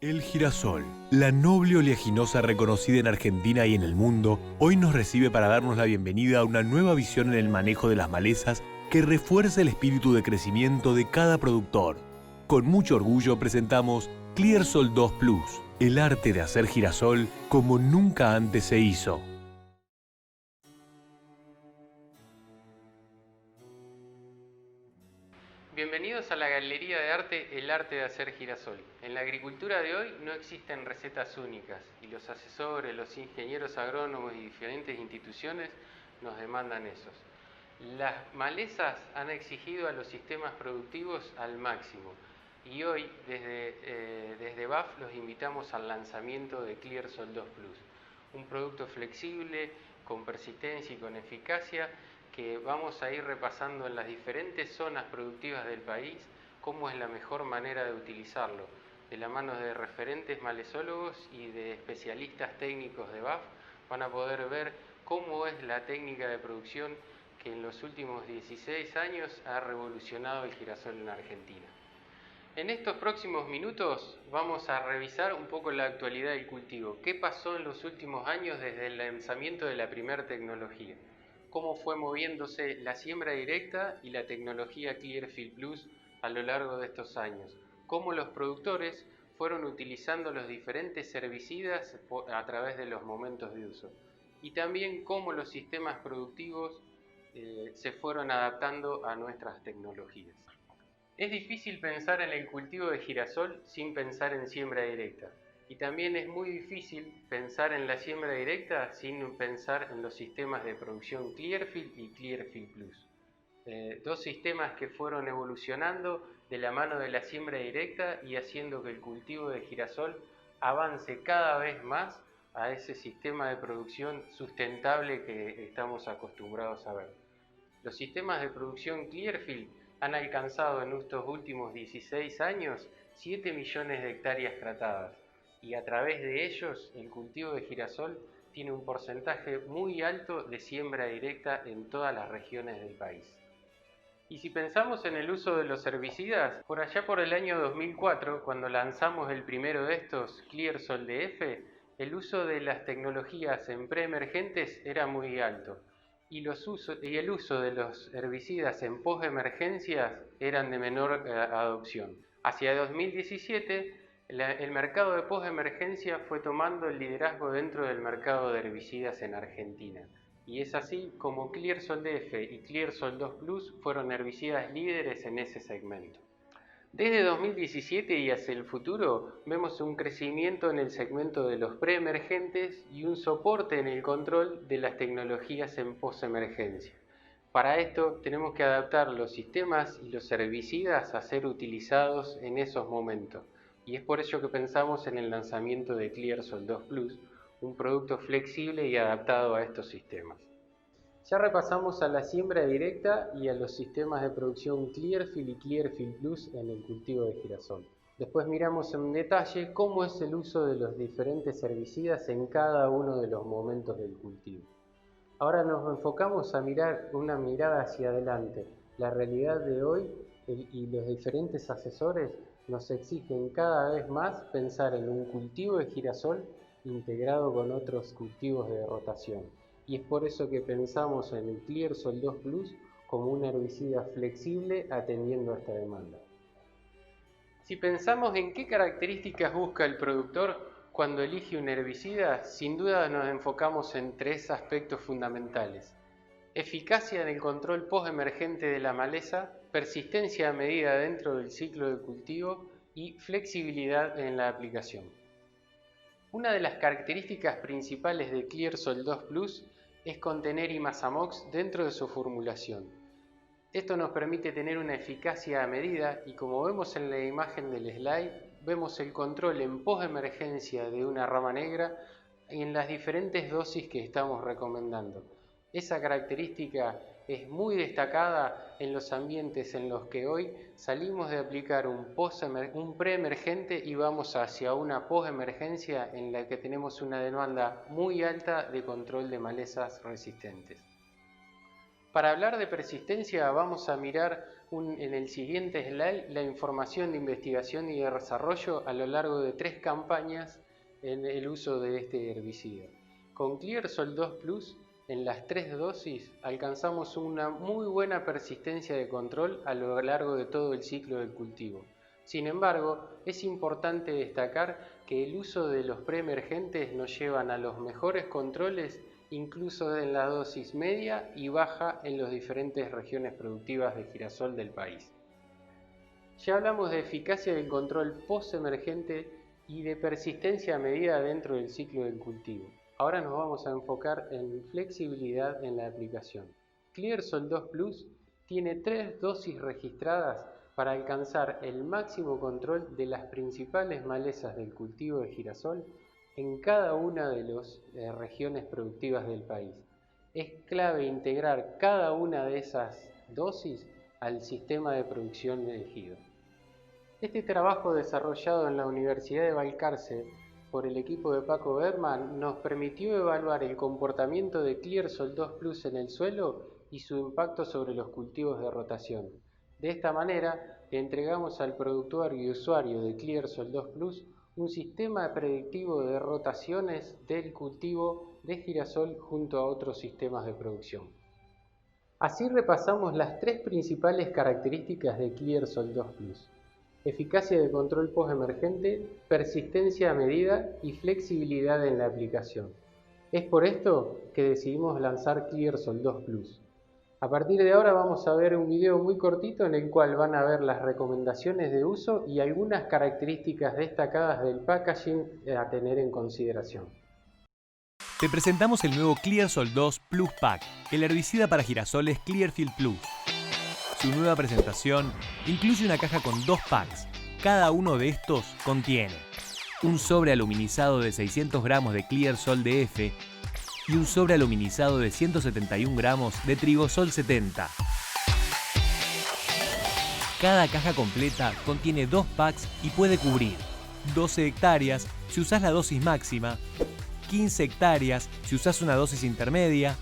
El girasol, la noble oleaginosa reconocida en Argentina y en el mundo, hoy nos recibe para darnos la bienvenida a una nueva visión en el manejo de las malezas que refuerza el espíritu de crecimiento de cada productor. Con mucho orgullo presentamos Clearsol 2 Plus, el arte de hacer girasol como nunca antes se hizo. Bienvenidos a la Galería de Arte El Arte de Hacer Girasol. En la agricultura de hoy no existen recetas únicas y los asesores, los ingenieros agrónomos y diferentes instituciones nos demandan esos. Las malezas han exigido a los sistemas productivos al máximo y hoy desde BAF los invitamos al lanzamiento de Clearsol 2 Plus, un producto flexible, con persistencia y con eficacia que vamos a ir repasando en las diferentes zonas productivas del país cómo es la mejor manera de utilizarlo. De la mano de referentes malezólogos y de especialistas técnicos de BAF van a poder ver cómo es la técnica de producción que en los últimos 16 años ha revolucionado el girasol en Argentina. En estos próximos minutos vamos a revisar un poco la actualidad del cultivo. ¿Qué pasó en los últimos años desde el lanzamiento de la primera tecnología? ¿Cómo fue moviéndose la siembra directa y la tecnología Clearfield Plus a lo largo de estos años? ¿Cómo los productores fueron utilizando los diferentes herbicidas a través de los momentos de uso? Y también cómo los sistemas productivos se fueron adaptando a nuestras tecnologías. Es difícil pensar en el cultivo de girasol sin pensar en siembra directa. Y también es muy difícil pensar en la siembra directa sin pensar en los sistemas de producción Clearfield y Clearfield Plus. Dos sistemas que fueron evolucionando de la mano de la siembra directa y haciendo que el cultivo de girasol avance cada vez más a ese sistema de producción sustentable que estamos acostumbrados a ver. Los sistemas de producción Clearfield han alcanzado en estos últimos 16 años 7 millones de hectáreas tratadas y a través de ellos el cultivo de girasol tiene un porcentaje muy alto de siembra directa en todas las regiones del país. Y si pensamos en el uso de los herbicidas, por allá por el año 2004, cuando lanzamos el primero de estos, Clearsol DF, el uso de las tecnologías en preemergentes era muy alto y el uso de los herbicidas en postemergencias eran de menor adopción. Hacia 2017, el mercado de postemergencia fue tomando el liderazgo dentro del mercado de herbicidas en Argentina. Y es así como Clearsol DF y Clearsol 2 Plus fueron herbicidas líderes en ese segmento. Desde 2017 y hacia el futuro vemos un crecimiento en el segmento de los preemergentes y un soporte en el control de las tecnologías en postemergencia. Para esto tenemos que adaptar los sistemas y los herbicidas a ser utilizados en esos momentos. Y es por ello que pensamos en el lanzamiento de Clearsol 2 Plus, un producto flexible y adaptado a estos sistemas. Ya repasamos a la siembra directa y a los sistemas de producción Clearfield y Clearfield Plus en el cultivo de girasol. Después miramos en detalle cómo es el uso de los diferentes herbicidas en cada uno de los momentos del cultivo. Ahora nos enfocamos a mirar una mirada hacia adelante. La realidad de hoy y los diferentes asesores nos exigen cada vez más pensar en un cultivo de girasol integrado con otros cultivos de rotación. Y es por eso que pensamos en el Clearsol 2 Plus como un herbicida flexible atendiendo a esta demanda. Si pensamos en qué características busca el productor cuando elige un herbicida, sin duda nos enfocamos en tres aspectos fundamentales: eficacia en el control postemergente de la maleza, persistencia a medida dentro del ciclo de cultivo y flexibilidad en la aplicación. Una de las características principales de Clearsol 2 Plus es contener Imazamox dentro de su formulación. Esto nos permite tener una eficacia a medida y, como vemos en la imagen del slide, vemos el control en postemergencia de una rama negra y en las diferentes dosis que estamos recomendando. Esa característica es muy destacada en los ambientes en los que hoy salimos de aplicar un preemergente y vamos hacia una postemergencia en la que tenemos una demanda muy alta de control de malezas resistentes. Para hablar de persistencia vamos a mirar en el siguiente slide la información de investigación y de desarrollo a lo largo de 3 campañas en el uso de este herbicida. Con Clearsol 2 Plus, en las 3 dosis, alcanzamos una muy buena persistencia de control a lo largo de todo el ciclo del cultivo. Sin embargo, es importante destacar que el uso de los preemergentes nos llevan a los mejores controles incluso en la dosis media y baja en las diferentes regiones productivas de girasol del país. Ya hablamos de eficacia del control postemergente y de persistencia a medida dentro del ciclo del cultivo. Ahora nos vamos a enfocar en flexibilidad en la aplicación. Clearsol 2 Plus tiene 3 dosis registradas para alcanzar el máximo control de las principales malezas del cultivo de girasol en cada una de las regiones productivas del país. Es clave integrar cada una de esas dosis al sistema de producción elegido. Este trabajo desarrollado en la Universidad de Balcarce por el equipo de Paco Berman nos permitió evaluar el comportamiento de Clearsol 2 Plus en el suelo y su impacto sobre los cultivos de rotación. De esta manera, le entregamos al productor y usuario de Clearsol 2 Plus un sistema predictivo de rotaciones del cultivo de girasol junto a otros sistemas de producción. Así repasamos las 3 principales características de Clearsol 2 Plus: eficacia de control postemergente, persistencia a medida y flexibilidad en la aplicación. Es por esto que decidimos lanzar Clearsol 2 Plus. A partir de ahora vamos a ver un video muy cortito en el cual van a ver las recomendaciones de uso y algunas características destacadas del packaging a tener en consideración. Te presentamos el nuevo Clearsol 2 Plus Pack, el herbicida para girasoles Clearfield Plus. Su nueva presentación incluye una caja con 2 packs. Cada uno de estos contiene un sobre aluminizado de 600 gramos de Clearsol DF y un sobre aluminizado de 171 gramos de Trigosol 70. Cada caja completa contiene 2 packs y puede cubrir 12 hectáreas si usás la dosis máxima, 15 hectáreas si usás una dosis intermedia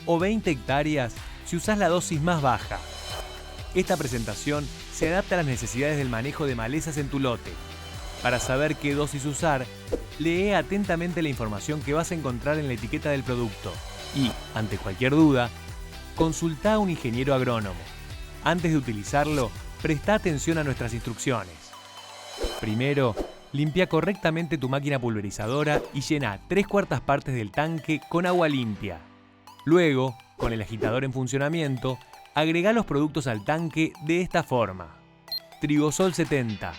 o 20 hectáreas si usás la dosis más baja. Esta presentación se adapta a las necesidades del manejo de malezas en tu lote. Para saber qué dosis usar, lee atentamente la información que vas a encontrar en la etiqueta del producto y, ante cualquier duda, consulta a un ingeniero agrónomo. Antes de utilizarlo, presta atención a nuestras instrucciones. Primero, limpia correctamente tu máquina pulverizadora y llena 3/4 partes del tanque con agua limpia. Luego, con el agitador en funcionamiento, agrega los productos al tanque de esta forma: Trigosol 70,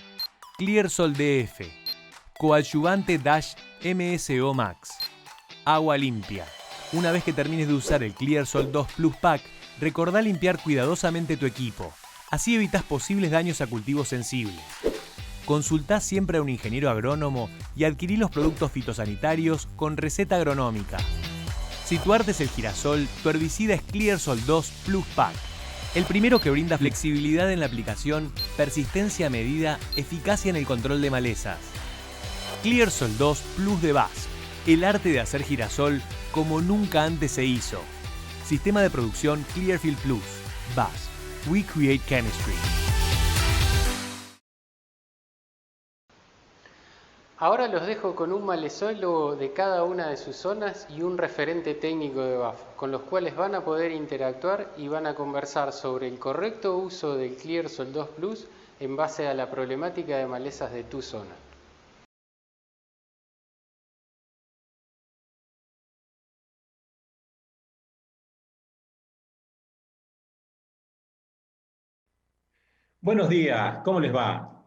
Clearsol DF, coadyuvante Dash MSO Max, agua limpia. Una vez que termines de usar el Clearsol 2 Plus Pack, recordá limpiar cuidadosamente tu equipo. Así evitas posibles daños a cultivos sensibles. Consultá siempre a un ingeniero agrónomo y adquirí los productos fitosanitarios con receta agronómica. Si tu arte es el girasol, tu herbicida es Clearsol 2 Plus Pack. El primero que brinda flexibilidad en la aplicación, persistencia a medida, eficacia en el control de malezas. Clearsol 2 Plus de BASF, el arte de hacer girasol como nunca antes se hizo. Sistema de producción Clearfield Plus, BASF, We Create Chemistry. Ahora los dejo con un malezólogo de cada una de sus zonas y un referente técnico de BASF, con los cuales van a poder interactuar y van a conversar sobre el correcto uso del Clearsol 2 Plus en base a la problemática de malezas de tu zona. Buenos días, ¿cómo les va?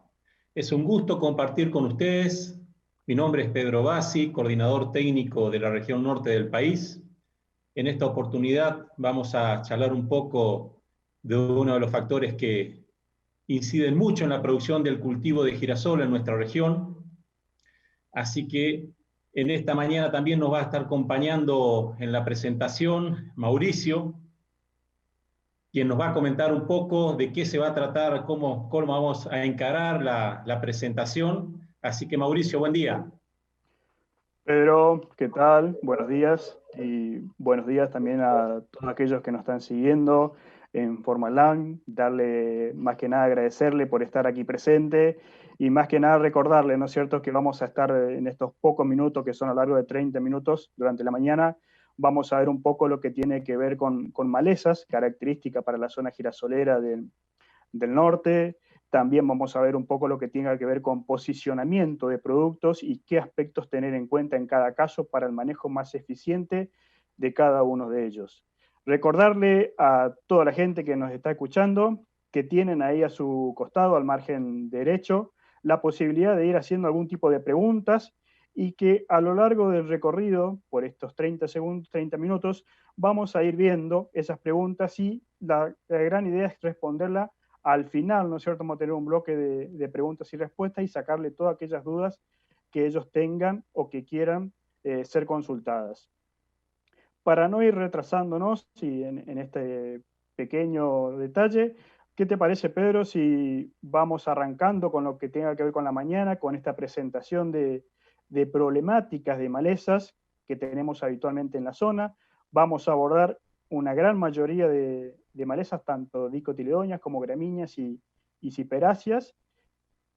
Es un gusto compartir con ustedes. Mi nombre es Pedro Bassi, coordinador técnico de la región norte del país. En esta oportunidad vamos a charlar un poco de uno de los factores que inciden mucho en la producción del cultivo de girasol en nuestra región. Así que en esta mañana también nos va a estar acompañando en la presentación Mauricio, quien nos va a comentar un poco de qué se va a tratar, cómo vamos a encarar la presentación. Así que Mauricio, buen día. Pedro, ¿qué tal? Buenos días y buenos días también a todos aquellos que nos están siguiendo en forma online, darle más que nada agradecerle por estar aquí presente y más que nada recordarle, ¿no es cierto?, que vamos a estar en estos pocos minutos, que son a lo largo de 30 minutos durante la mañana, vamos a ver un poco lo que tiene que ver con malezas, característica para la zona girasolera del norte. También vamos a ver un poco lo que tenga que ver con posicionamiento de productos y qué aspectos tener en cuenta en cada caso para el manejo más eficiente de cada uno de ellos. Recordarle a toda la gente que nos está escuchando que tienen ahí a su costado, al margen derecho, la posibilidad de ir haciendo algún tipo de preguntas y que a lo largo del recorrido, por estos 30 segundos, 30 minutos, vamos a ir viendo esas preguntas y la gran idea es responderla al final, ¿no es cierto? Vamos a tener un bloque de preguntas y respuestas y sacarle todas aquellas dudas que ellos tengan o que quieran ser consultadas. Para no ir retrasándonos en este pequeño detalle, ¿qué te parece, Pedro, si vamos arrancando con lo que tenga que ver con la mañana, con esta presentación de problemáticas de malezas que tenemos habitualmente en la zona? Vamos a abordar una gran mayoría de malezas, tanto dicotiledóneas como gramíneas y ciperáceas.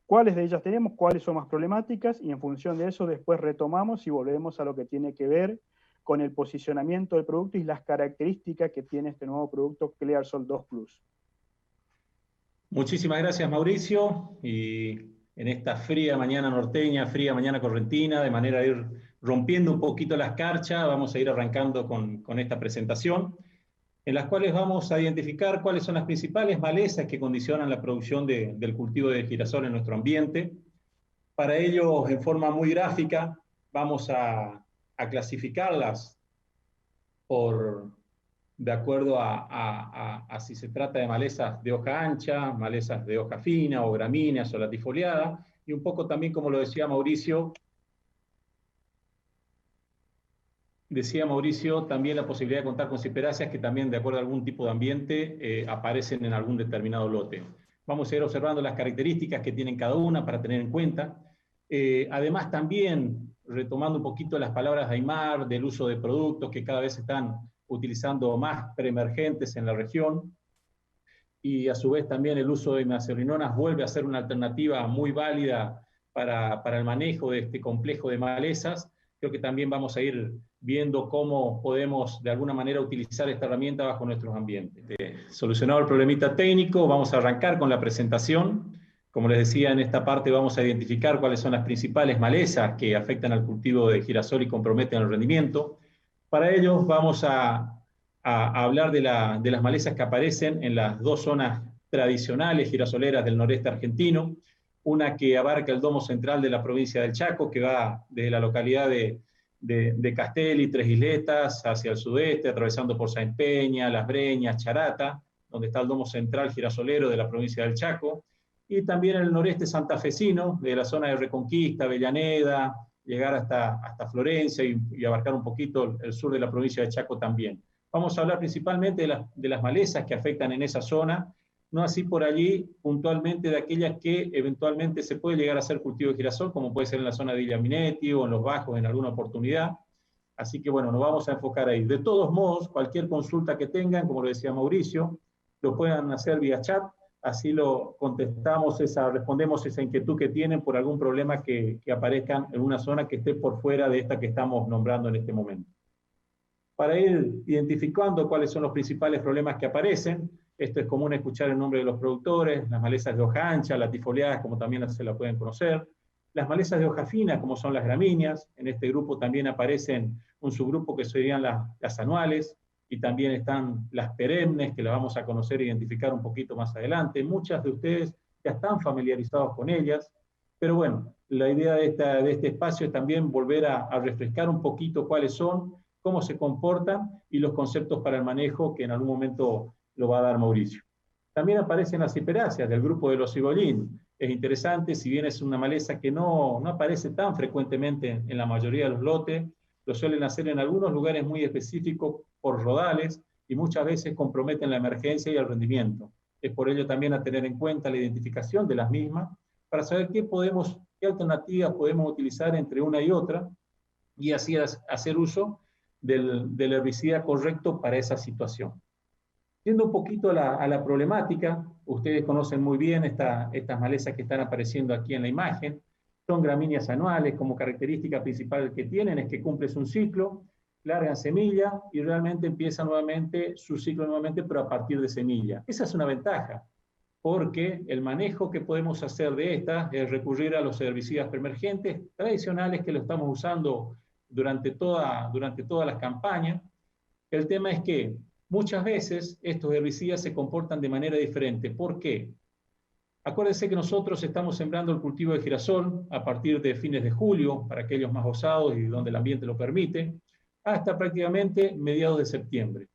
¿Cuáles de ellas tenemos? ¿Cuáles son más problemáticas? Y en función de eso después retomamos y volvemos a lo que tiene que ver con el posicionamiento del producto y las características que tiene este nuevo producto ClearSol 2 Plus. Muchísimas gracias, Mauricio. Y en esta fría mañana norteña, fría mañana correntina, de manera de ir rompiendo un poquito la escarcha, vamos a ir arrancando con esta presentación, en las cuales vamos a identificar cuáles son las principales malezas que condicionan la producción del cultivo de girasol en nuestro ambiente. Para ello, en forma muy gráfica, vamos a clasificarlas de acuerdo a si se trata de malezas de hoja ancha, malezas de hoja fina, o gramíneas, o latifoliada, y un poco también, como lo decía Mauricio, también la posibilidad de contar con ciperáceas que también, de acuerdo a algún tipo de ambiente, aparecen en algún determinado lote. Vamos a ir observando las características que tienen cada una para tener en cuenta. Además, también, retomando un poquito las palabras de Aymar, del uso de productos que cada vez están utilizando más preemergentes en la región, y a su vez también el uso de imidazolinonas vuelve a ser una alternativa muy válida para el manejo de este complejo de malezas. Creo que también vamos a ir viendo cómo podemos de alguna manera utilizar esta herramienta bajo nuestros ambientes. Solucionado el problemita técnico, vamos a arrancar con la presentación. Como les decía, en esta parte vamos a identificar cuáles son las principales malezas que afectan al cultivo de girasol y comprometen el rendimiento. Para ello vamos a hablar de las malezas que aparecen en las dos zonas tradicionales girasoleras del noreste argentino, una que abarca el domo central de la provincia del Chaco, que va desde la localidad de Castelli, Tres Isletas, hacia el sudeste, atravesando por Sáenz Peña, Las Breñas, Charata, donde está el domo central girasolero de la provincia del Chaco, y también en el noreste santafesino, de la zona de Reconquista, Avellaneda, llegar hasta Florencia y abarcar un poquito el sur de la provincia de Chaco también. Vamos a hablar principalmente de las malezas que afectan en esa zona, no así por allí puntualmente de aquellas que eventualmente se puede llegar a hacer cultivo de girasol, como puede ser en la zona de Villa Minetti o en los Bajos en alguna oportunidad. Así que bueno, nos vamos a enfocar ahí. De todos modos, cualquier consulta que tengan, como lo decía Mauricio, lo puedan hacer vía chat, así lo contestamos, respondemos esa inquietud que tienen por algún problema que aparezca en una zona que esté por fuera de esta que estamos nombrando en este momento. Para ir identificando cuáles son los principales problemas que aparecen, esto es común escuchar el nombre de los productores, las malezas de hoja ancha, latifoliadas, como también se la pueden conocer, las malezas de hoja fina, como son las gramíneas. En este grupo también aparecen un subgrupo que serían las anuales, y también están las perennes, que las vamos a conocer e identificar un poquito más adelante. Muchas de ustedes ya están familiarizados con ellas, pero bueno, la idea de este espacio es también volver a refrescar un poquito cuáles son, cómo se comportan y los conceptos para el manejo que en algún momento lo va a dar Mauricio. También aparecen las ciperáceas del grupo de los cigolín. Es interesante, si bien es una maleza que no aparece tan frecuentemente en la mayoría de los lotes, lo suelen hacer en algunos lugares muy específicos por rodales y muchas veces comprometen la emergencia y el rendimiento. Es por ello también a tener en cuenta la identificación de las mismas para saber qué alternativas podemos utilizar entre una y otra y así hacer uso del herbicida correcto para esa situación. Yendo un poquito a la problemática, ustedes conocen muy bien estas malezas que están apareciendo aquí en la imagen. Son gramíneas anuales, como característica principal que tienen es que cumplen un ciclo, largan semilla y realmente empieza nuevamente su ciclo nuevamente, pero a partir de semilla. Esa es una ventaja, porque el manejo que podemos hacer de estas es recurrir a los herbicidas preemergentes tradicionales que lo estamos usando durante todas las campañas. El tema es que muchas veces estos herbicidas se comportan de manera diferente. ¿Por qué? Acuérdense que nosotros estamos sembrando el cultivo de girasol a partir de fines de julio, para aquellos más osados y donde el ambiente lo permite, hasta prácticamente mediados de septiembre.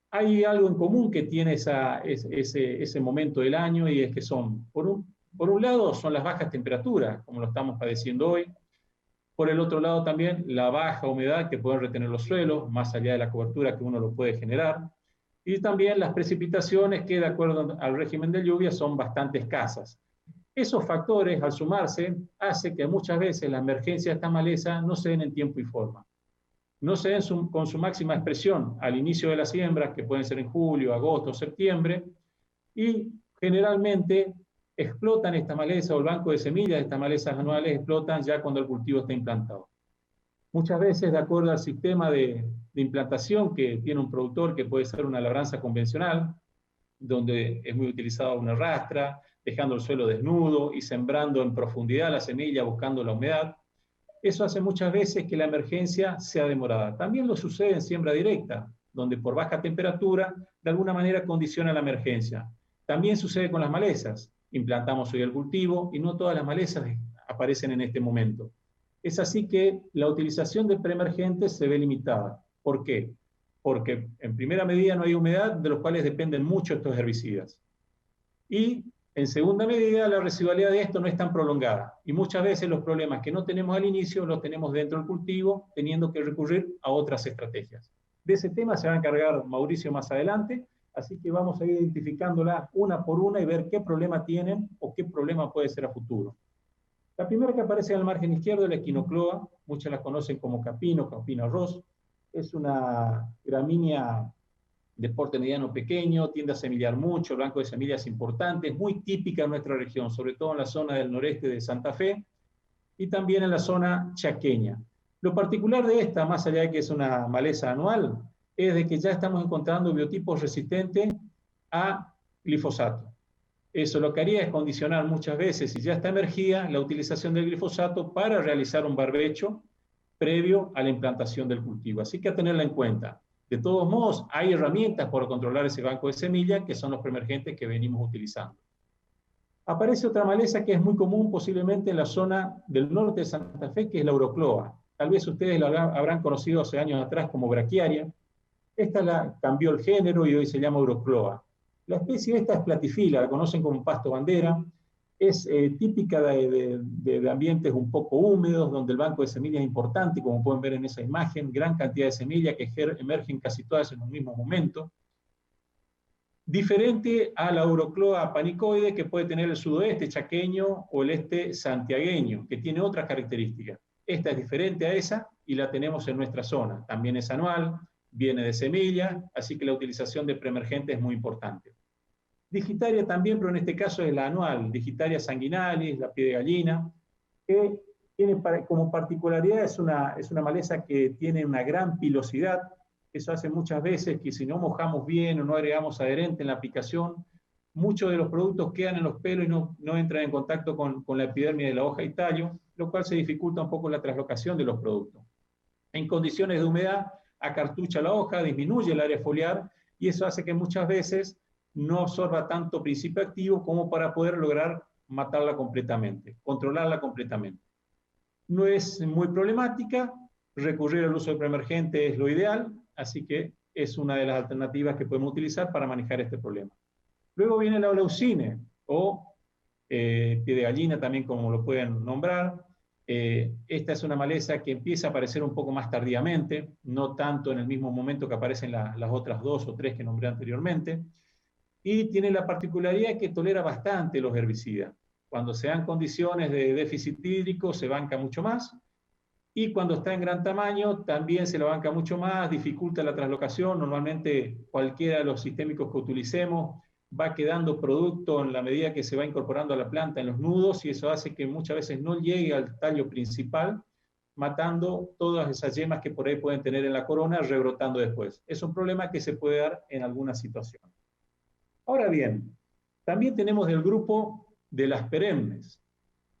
Hay algo en común que tiene ese momento del año, y es que son, por un lado, son las bajas temperaturas, como lo estamos padeciendo hoy. Por el otro lado también la baja humedad que pueden retener los suelos, más allá de la cobertura que uno lo puede generar. Y también las precipitaciones que, de acuerdo al régimen de lluvia, son bastante escasas. Esos factores, al sumarse, hace que muchas veces la emergencia de esta maleza no se den en tiempo y forma. No se den con su máxima expresión al inicio de la siembra, que pueden ser en julio, agosto, septiembre, y generalmente explotan esta maleza, o el banco de semillas de estas malezas anuales explotan ya cuando el cultivo está implantado. Muchas veces, de acuerdo al sistema de implantación que tiene un productor, que puede ser una labranza convencional, donde es muy utilizada una rastra, dejando el suelo desnudo y sembrando en profundidad la semilla buscando la humedad, eso hace muchas veces que la emergencia sea demorada. También lo sucede en siembra directa, donde por baja temperatura de alguna manera condiciona la emergencia. También sucede con las malezas. Implantamos hoy el cultivo y no todas las malezas aparecen en este momento. Es así que la utilización de preemergentes se ve limitada. ¿Por qué? Porque en primera medida no hay humedad, de los cuales dependen mucho estos herbicidas. Y en segunda medida, la residualidad de esto no es tan prolongada. Y muchas veces los problemas que no tenemos al inicio los tenemos dentro del cultivo, teniendo que recurrir a otras estrategias. De ese tema se va a encargar Mauricio más adelante, así que vamos a ir identificándola una por una y ver qué problema tienen o qué problema puede ser a futuro. La primera que aparece en el margen izquierdo es la Echinocloa, muchos la conocen como capino arroz. Es una gramínea de porte mediano pequeño, tiende a semillar mucho, el banco de semillas importante, es muy típica en nuestra región, sobre todo en la zona del noreste de Santa Fe y también en la zona chaqueña. Lo particular de esta, más allá de que es una maleza anual, es de que ya estamos encontrando biotipos resistentes a glifosato. Eso lo que haría es condicionar muchas veces, si ya está emergida, la utilización del glifosato para realizar un barbecho previo a la implantación del cultivo. Así que a tenerla en cuenta. De todos modos, hay herramientas para controlar ese banco de semillas, que son los preemergentes que venimos utilizando. Aparece otra maleza que es muy común posiblemente en la zona del norte de Santa Fe, que es la Eurocloa. Tal vez ustedes la habrán conocido hace años atrás como braquiaria. Esta cambió el género y hoy se llama Eurocloa. La especie esta es platifila, la conocen como pasto bandera. Es típica de ambientes un poco húmedos, donde el banco de semillas es importante, como pueden ver en esa imagen, gran cantidad de semillas que emergen casi todas en un mismo momento. Diferente a la Eurocloa panicoide, que puede tener el sudoeste chaqueño o el este santiagueño, que tiene otras características. Esta es diferente a esa y la tenemos en nuestra zona. También es anual, viene de semilla, así que la utilización de preemergentes es muy importante. Digitaria también, pero en este caso es la anual, Digitaria sanguinalis, la pie de gallina, que tiene como particularidad, es una maleza que tiene una gran pilosidad. Eso hace muchas veces que si no mojamos bien o no agregamos adherente en la aplicación, muchos de los productos quedan en los pelos y no entran en contacto con la epidermis de la hoja y tallo, lo cual se dificulta un poco la translocación de los productos. En condiciones de humedad, acartucha la hoja, disminuye el área foliar, y eso hace que muchas veces no absorba tanto principio activo como para poder lograr matarla completamente, controlarla completamente. No es muy problemática, recurrir al uso de preemergente es lo ideal, así que es una de las alternativas que podemos utilizar para manejar este problema. Luego viene la oleucine, o pie de gallina también, como lo pueden nombrar. Esta es una maleza que empieza a aparecer un poco más tardíamente, no tanto en el mismo momento que aparecen las otras dos o tres que nombré anteriormente, y tiene la particularidad que tolera bastante los herbicidas. Cuando se dan condiciones de déficit hídrico se banca mucho más, y cuando está en gran tamaño también se la banca mucho más, dificulta la translocación. Normalmente cualquiera de los sistémicos que utilicemos va quedando producto en la medida que se va incorporando a la planta en los nudos, y eso hace que muchas veces no llegue al tallo principal, matando todas esas yemas que por ahí pueden tener en la corona, rebrotando después. Es un problema que se puede dar en algunas situaciones. Ahora bien, también tenemos el grupo de las perennes.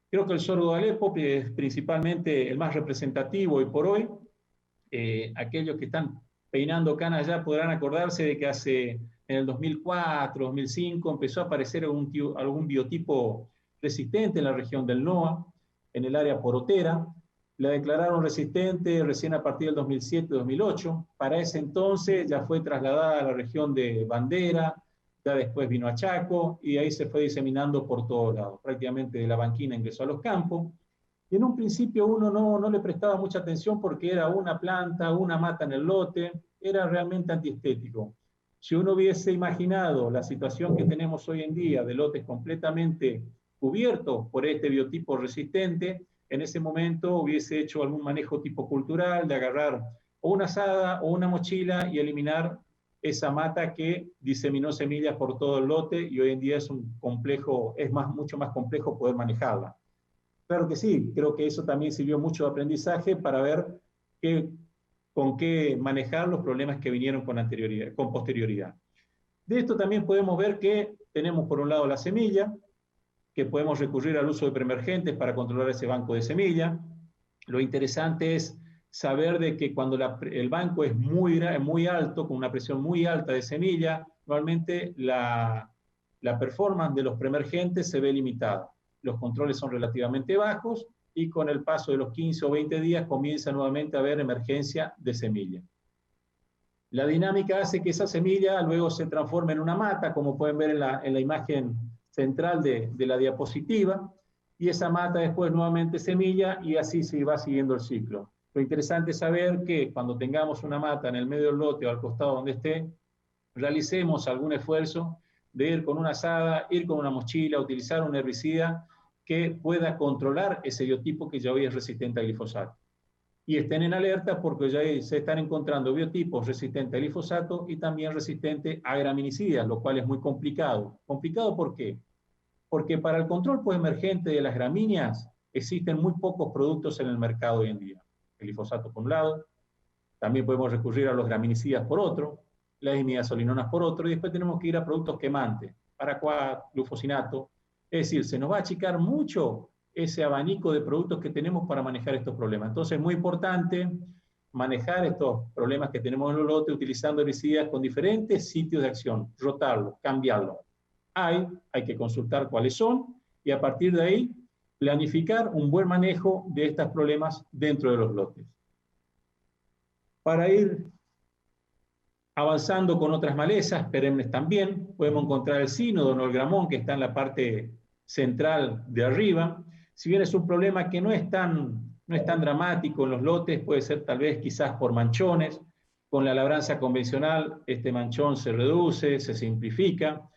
Creo que el sorgo de Alepo es principalmente el más representativo hoy por hoy. Aquellos que están peinando canas ya podrán acordarse de que en el 2004, 2005 empezó a aparecer algún biotipo resistente en la región del NOA, en el área porotera. La declararon resistente recién a partir del 2007-2008. Para ese entonces ya fue trasladada a la región de Bandera, ya después vino a Chaco, y ahí se fue diseminando por todos lados. Prácticamente de la banquina ingresó a los campos. Y en un principio uno no le prestaba mucha atención porque era una planta, una mata en el lote, era realmente antiestético. Si uno hubiese imaginado la situación que tenemos hoy en día de lotes completamente cubiertos por este biotipo resistente, en ese momento hubiese hecho algún manejo tipo cultural, de agarrar o una azada o una mochila y eliminar esa mata que diseminó semillas por todo el lote, y hoy en día es mucho más complejo poder manejarla. Claro que sí, creo que eso también sirvió mucho de aprendizaje para ver con qué manejar los problemas que vinieron con posterioridad. De esto también podemos ver que tenemos por un lado la semilla, que podemos recurrir al uso de preemergentes para controlar ese banco de semilla. Lo interesante es saber de que cuando el banco es muy alto, con una presión muy alta de semilla, normalmente la performance de los preemergentes se ve limitada. Los controles son relativamente bajos, y con el paso de los 15 o 20 días comienza nuevamente a haber emergencia de semilla. La dinámica hace que esa semilla luego se transforme en una mata, como pueden ver en la imagen central de la diapositiva, y esa mata después nuevamente semilla, y así se va siguiendo el ciclo. Lo interesante es saber que cuando tengamos una mata en el medio del lote o al costado donde esté, realicemos algún esfuerzo de ir con una azada, ir con una mochila, utilizar un herbicida que pueda controlar ese biotipo que ya hoy es resistente al glifosato. Y estén en alerta porque ya se están encontrando biotipos resistentes al glifosato y también resistentes a graminicidas, lo cual es muy complicado. ¿Complicado por qué? Porque para el control postemergente de las gramíneas existen muy pocos productos en el mercado hoy en día. El glifosato por un lado, también podemos recurrir a los graminicidas por otro, las imidazolinonas por otro, y después tenemos que ir a productos quemantes, paraquat, glufosinato. Es decir, se nos va a achicar mucho ese abanico de productos que tenemos para manejar estos problemas. Entonces es muy importante manejar estos problemas que tenemos en los lotes utilizando herbicidas con diferentes sitios de acción, rotarlos, cambiarlos. Hay que consultar cuáles son, y a partir de ahí planificar un buen manejo de estos problemas dentro de los lotes. Para ir avanzando con otras malezas, perennes también, podemos encontrar el sínodo, no el gramón, que está en la parte central de arriba. Si bien es un problema que no es tan dramático en los lotes, puede ser tal vez quizás por manchones. Con la labranza convencional, este manchón se reduce, se simplifica.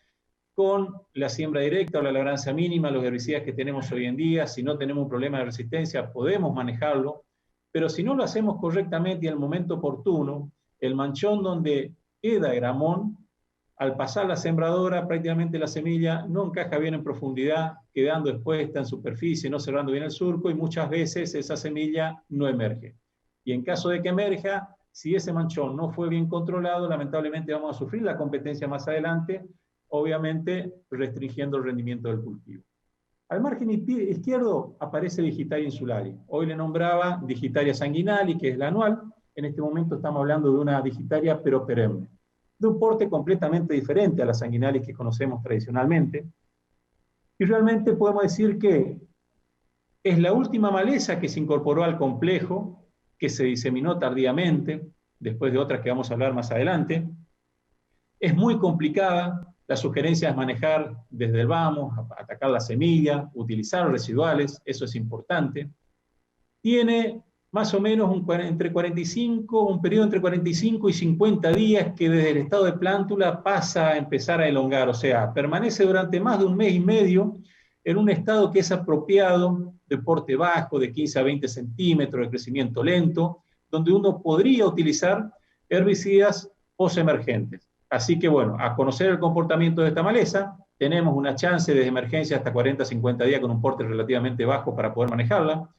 Con la siembra directa o la labranza mínima, los herbicidas que tenemos hoy en día, si no tenemos un problema de resistencia, podemos manejarlo, pero si no lo hacemos correctamente y en el momento oportuno, el manchón donde queda gramón, al pasar la sembradora, prácticamente la semilla no encaja bien en profundidad, quedando expuesta en superficie, no cerrando bien el surco, y muchas veces esa semilla no emerge. Y en caso de que emerja, si ese manchón no fue bien controlado, lamentablemente vamos a sufrir la competencia más adelante, obviamente restringiendo el rendimiento del cultivo. Al margen izquierdo aparece Digitaria insularis. Hoy le nombraba Digitaria sanguinali, que es la anual. En este momento estamos hablando de una Digitaria pero perenne, de un porte completamente diferente a las sanguinales que conocemos tradicionalmente. Y realmente podemos decir que es la última maleza que se incorporó al complejo, que se diseminó tardíamente, después de otras que vamos a hablar más adelante. Es muy complicada. La sugerencia es manejar desde el vamos, atacar la semilla, utilizar residuales, eso es importante. Tiene más o menos un periodo entre 45 y 50 días que desde el estado de plántula pasa a empezar a elongar, o sea, permanece durante más de un mes y medio en un estado que es apropiado de porte bajo, de 15 a 20 centímetros, de crecimiento lento, donde uno podría utilizar herbicidas posemergentes. Así que bueno, a conocer el comportamiento de esta maleza, tenemos una chance de emergencia hasta 40-50 días con un porte relativamente bajo para poder manejarla,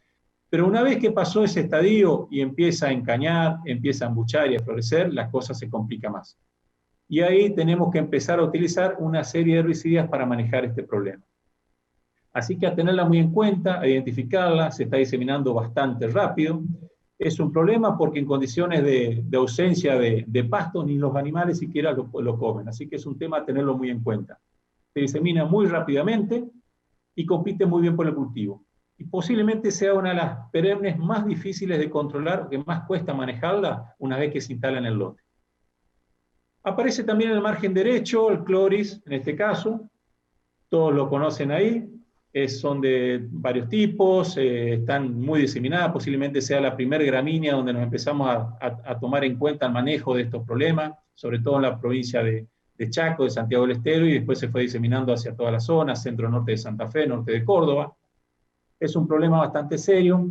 pero una vez que pasó ese estadio y empieza a encañar, empieza a embuchar y a florecer, la cosa se complica más. Y ahí tenemos que empezar a utilizar una serie de herbicidas para manejar este problema. Así que a tenerla muy en cuenta, a identificarla, se está diseminando bastante rápido. Es un problema porque en condiciones de ausencia de pasto, ni los animales siquiera lo comen. Así que es un tema a tenerlo muy en cuenta. Se disemina muy rápidamente y compite muy bien por el cultivo. Y posiblemente sea una de las perennes más difíciles de controlar, que más cuesta manejarla una vez que se instala en el lote. Aparece también en el margen derecho el cloris, en este caso. Todos lo conocen ahí. Son de varios tipos, están muy diseminadas, posiblemente sea la primera gramínea donde nos empezamos a tomar en cuenta el manejo de estos problemas, sobre todo en la provincia de Chaco, de Santiago del Estero, y después se fue diseminando hacia toda la zona, centro-norte de Santa Fe, norte de Córdoba. Es un problema bastante serio,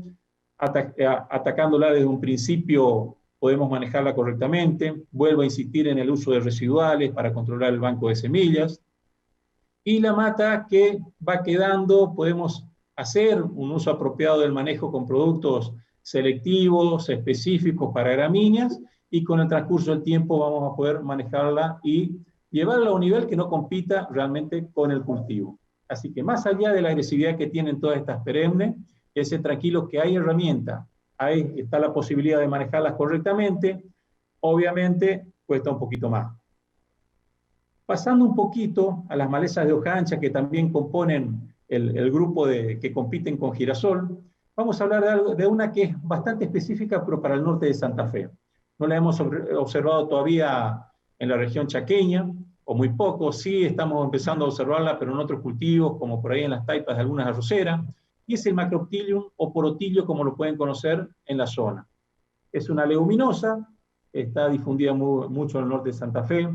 atacándola desde un principio podemos manejarla correctamente. Vuelvo a insistir en el uso de residuales para controlar el banco de semillas. Y la mata que va quedando, podemos hacer un uso apropiado del manejo con productos selectivos, específicos para gramíneas, y con el transcurso del tiempo vamos a poder manejarla y llevarla a un nivel que no compita realmente con el cultivo. Así que más allá de la agresividad que tienen todas estas perennes, ese tranquilo que hay herramientas, ahí está la posibilidad de manejarlas correctamente, obviamente cuesta un poquito más. Pasando un poquito a las malezas de hoja ancha que también componen el grupo que compiten con girasol, vamos a hablar de una que es bastante específica, pero para el norte de Santa Fe. No la hemos observado todavía en la región chaqueña, o muy poco. Sí estamos empezando a observarla, pero en otros cultivos, como por ahí en las taipas de algunas arroceras, y es el Macroptilium o porotilio, como lo pueden conocer en la zona. Es una leguminosa, está difundida mucho en el norte de Santa Fe.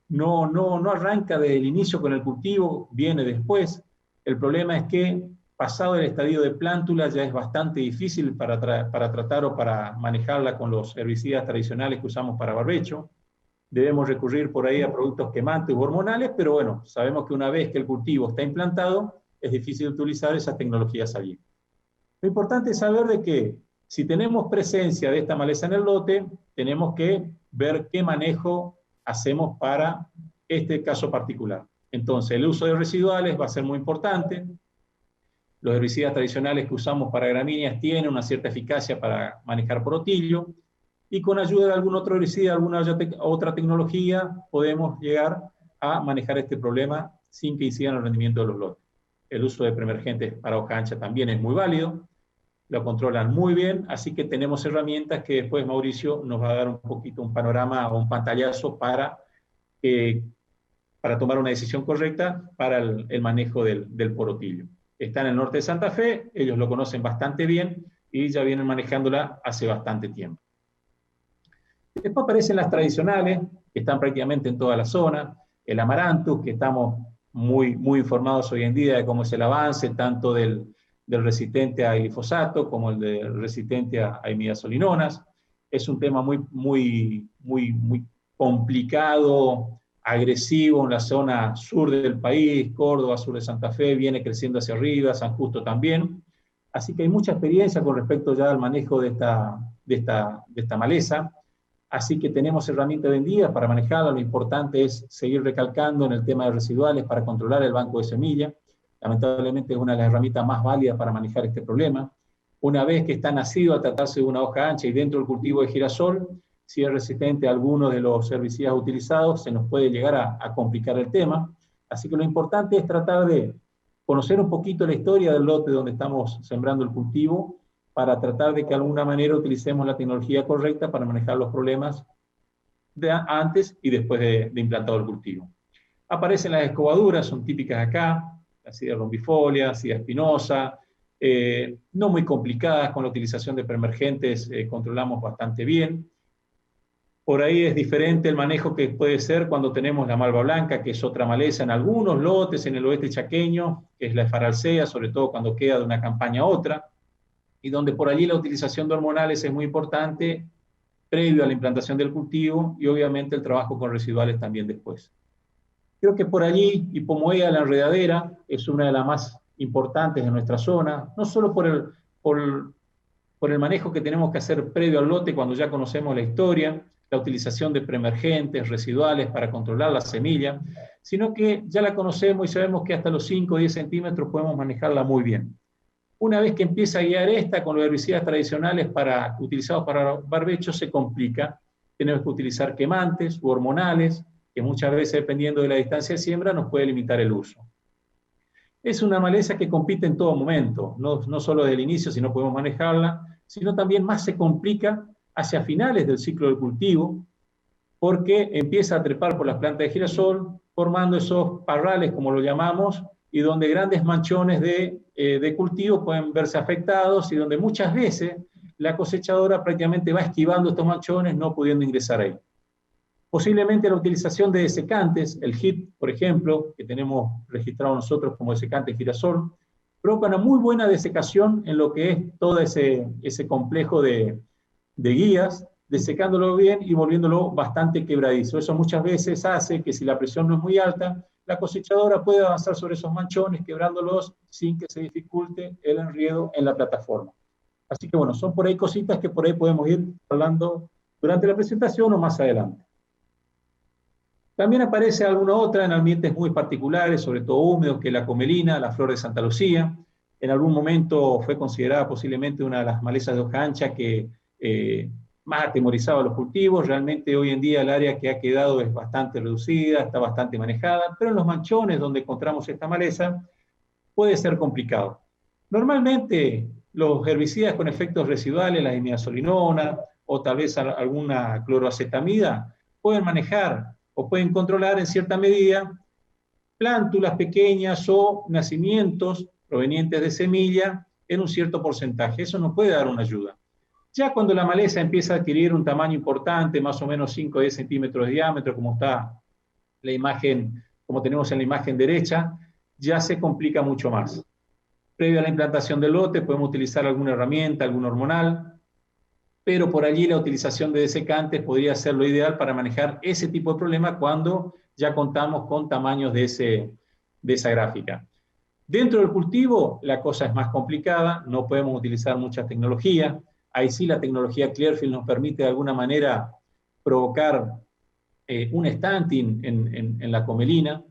No arranca desde el inicio con el cultivo, viene después. El problema es que pasado el estadio de plántula ya es bastante difícil para tratar o para manejarla con los herbicidas tradicionales que usamos para barbecho. Debemos recurrir por ahí a productos quemantes u hormonales, pero bueno, sabemos que una vez que el cultivo está implantado, es difícil utilizar esas tecnologías allí. Lo importante es saber de que si tenemos presencia de esta maleza en el lote, tenemos que ver qué manejo hacemos para este caso particular. Entonces, el uso de residuales va a ser muy importante. Los herbicidas tradicionales que usamos para gramíneas tienen una cierta eficacia para manejar porotilio, y con ayuda de algún otro herbicida, alguna otra tecnología, podemos llegar a manejar este problema sin que incidan el rendimiento de los lotes. El uso de preemergentes para hoja ancha también es muy válido, lo controlan muy bien, así que tenemos herramientas que después Mauricio nos va a dar un poquito un panorama o un pantallazo para tomar una decisión correcta para el manejo del porotilio. Está en el norte de Santa Fe, ellos lo conocen bastante bien y ya vienen manejándola hace bastante tiempo. Después aparecen las tradicionales, que están prácticamente en toda la zona, el Amaranthus, que estamos muy informados hoy en día de cómo es el avance, tanto del resistente a glifosato como el del resistente a imidazolinonas. Es un tema muy complicado, agresivo en la zona sur del país, Córdoba, sur de Santa Fe, viene creciendo hacia arriba, San Justo también. Así que hay mucha experiencia con respecto ya al manejo de esta maleza. Así que tenemos herramientas vendidas para manejarla. Lo importante es seguir recalcando en el tema de residuales para controlar el banco de semilla. Lamentablemente es una de las herramientas más válidas para manejar este problema. Una vez que está nacido a tratarse de una hoja ancha y dentro del cultivo de girasol, si es resistente a alguno de los herbicidas utilizados, se nos puede llegar a complicar el tema. Así que lo importante es tratar de conocer un poquito la historia del lote donde estamos sembrando el cultivo, para tratar de que de alguna manera utilicemos la tecnología correcta para manejar los problemas antes y después de implantado el cultivo. Aparecen las escobaduras, son típicas acá, la sida rombifolia, sida espinosa, no muy complicadas, con la utilización de preemergentes controlamos bastante bien. Por ahí es diferente el manejo que puede ser cuando tenemos la malva blanca, que es otra maleza en algunos lotes en el oeste chaqueño, que es la esfaralcea, sobre todo cuando queda de una campaña a otra, y donde por allí la utilización de hormonales es muy importante previo a la implantación del cultivo y obviamente el trabajo con residuales también después. Creo que por allí Hipomoea, la enredadera, es una de las más importantes de nuestra zona, no solo por el manejo que tenemos que hacer previo al lote cuando ya conocemos la historia, la utilización de preemergentes, residuales para controlar la semilla, sino que ya la conocemos y sabemos que hasta los 5 o 10 centímetros podemos manejarla muy bien. Una vez que empieza a guiar esta con los herbicidas tradicionales utilizados para barbecho, se complica. Tenemos que utilizar quemantes u hormonales, que muchas veces, dependiendo de la distancia de siembra, nos puede limitar el uso. Es una maleza que compite en todo momento, no solo desde el inicio, si no podemos manejarla, sino también más se complica hacia finales del ciclo del cultivo, porque empieza a trepar por las plantas de girasol, formando esos parrales, como lo llamamos, y donde grandes manchones de cultivo pueden verse afectados y donde muchas veces la cosechadora prácticamente va esquivando estos manchones, no pudiendo ingresar ahí. Posiblemente la utilización de desecantes, el HIT, por ejemplo, que tenemos registrado nosotros como desecante girasol, provoca una muy buena desecación en lo que es todo ese complejo de guías, desecándolo bien y volviéndolo bastante quebradizo. Eso muchas veces hace que si la presión no es muy alta, la cosechadora puede avanzar sobre esos manchones, quebrándolos sin que se dificulte el enriedo en la plataforma. Así que bueno, son por ahí cositas que por ahí podemos ir hablando durante la presentación o más adelante. También aparece alguna otra en ambientes muy particulares, sobre todo húmedos, que es la comelina, la flor de Santa Lucía. En algún momento fue considerada posiblemente una de las malezas de hoja ancha que más atemorizaba los cultivos. Realmente hoy en día el área que ha quedado es bastante reducida, está bastante manejada, pero en los manchones donde encontramos esta maleza puede ser complicado. Normalmente los herbicidas con efectos residuales, la imidazolinona o tal vez alguna cloroacetamida, pueden manejar o pueden controlar en cierta medida plántulas pequeñas o nacimientos provenientes de semilla en un cierto porcentaje. Eso nos puede dar una ayuda. Ya cuando la maleza empieza a adquirir un tamaño importante, más o menos 5 o 10 centímetros de diámetro, como está la imagen, como tenemos en la imagen derecha, ya se complica mucho más. Previo a la implantación del lote podemos utilizar alguna herramienta, algún hormonal, pero por allí la utilización de desecantes podría ser lo ideal para manejar ese tipo de problema cuando ya contamos con tamaños de esa gráfica. Dentro del cultivo la cosa es más complicada, no podemos utilizar mucha tecnología. Ahí sí la tecnología Clearfield nos permite de alguna manera provocar un stunting en la comelina,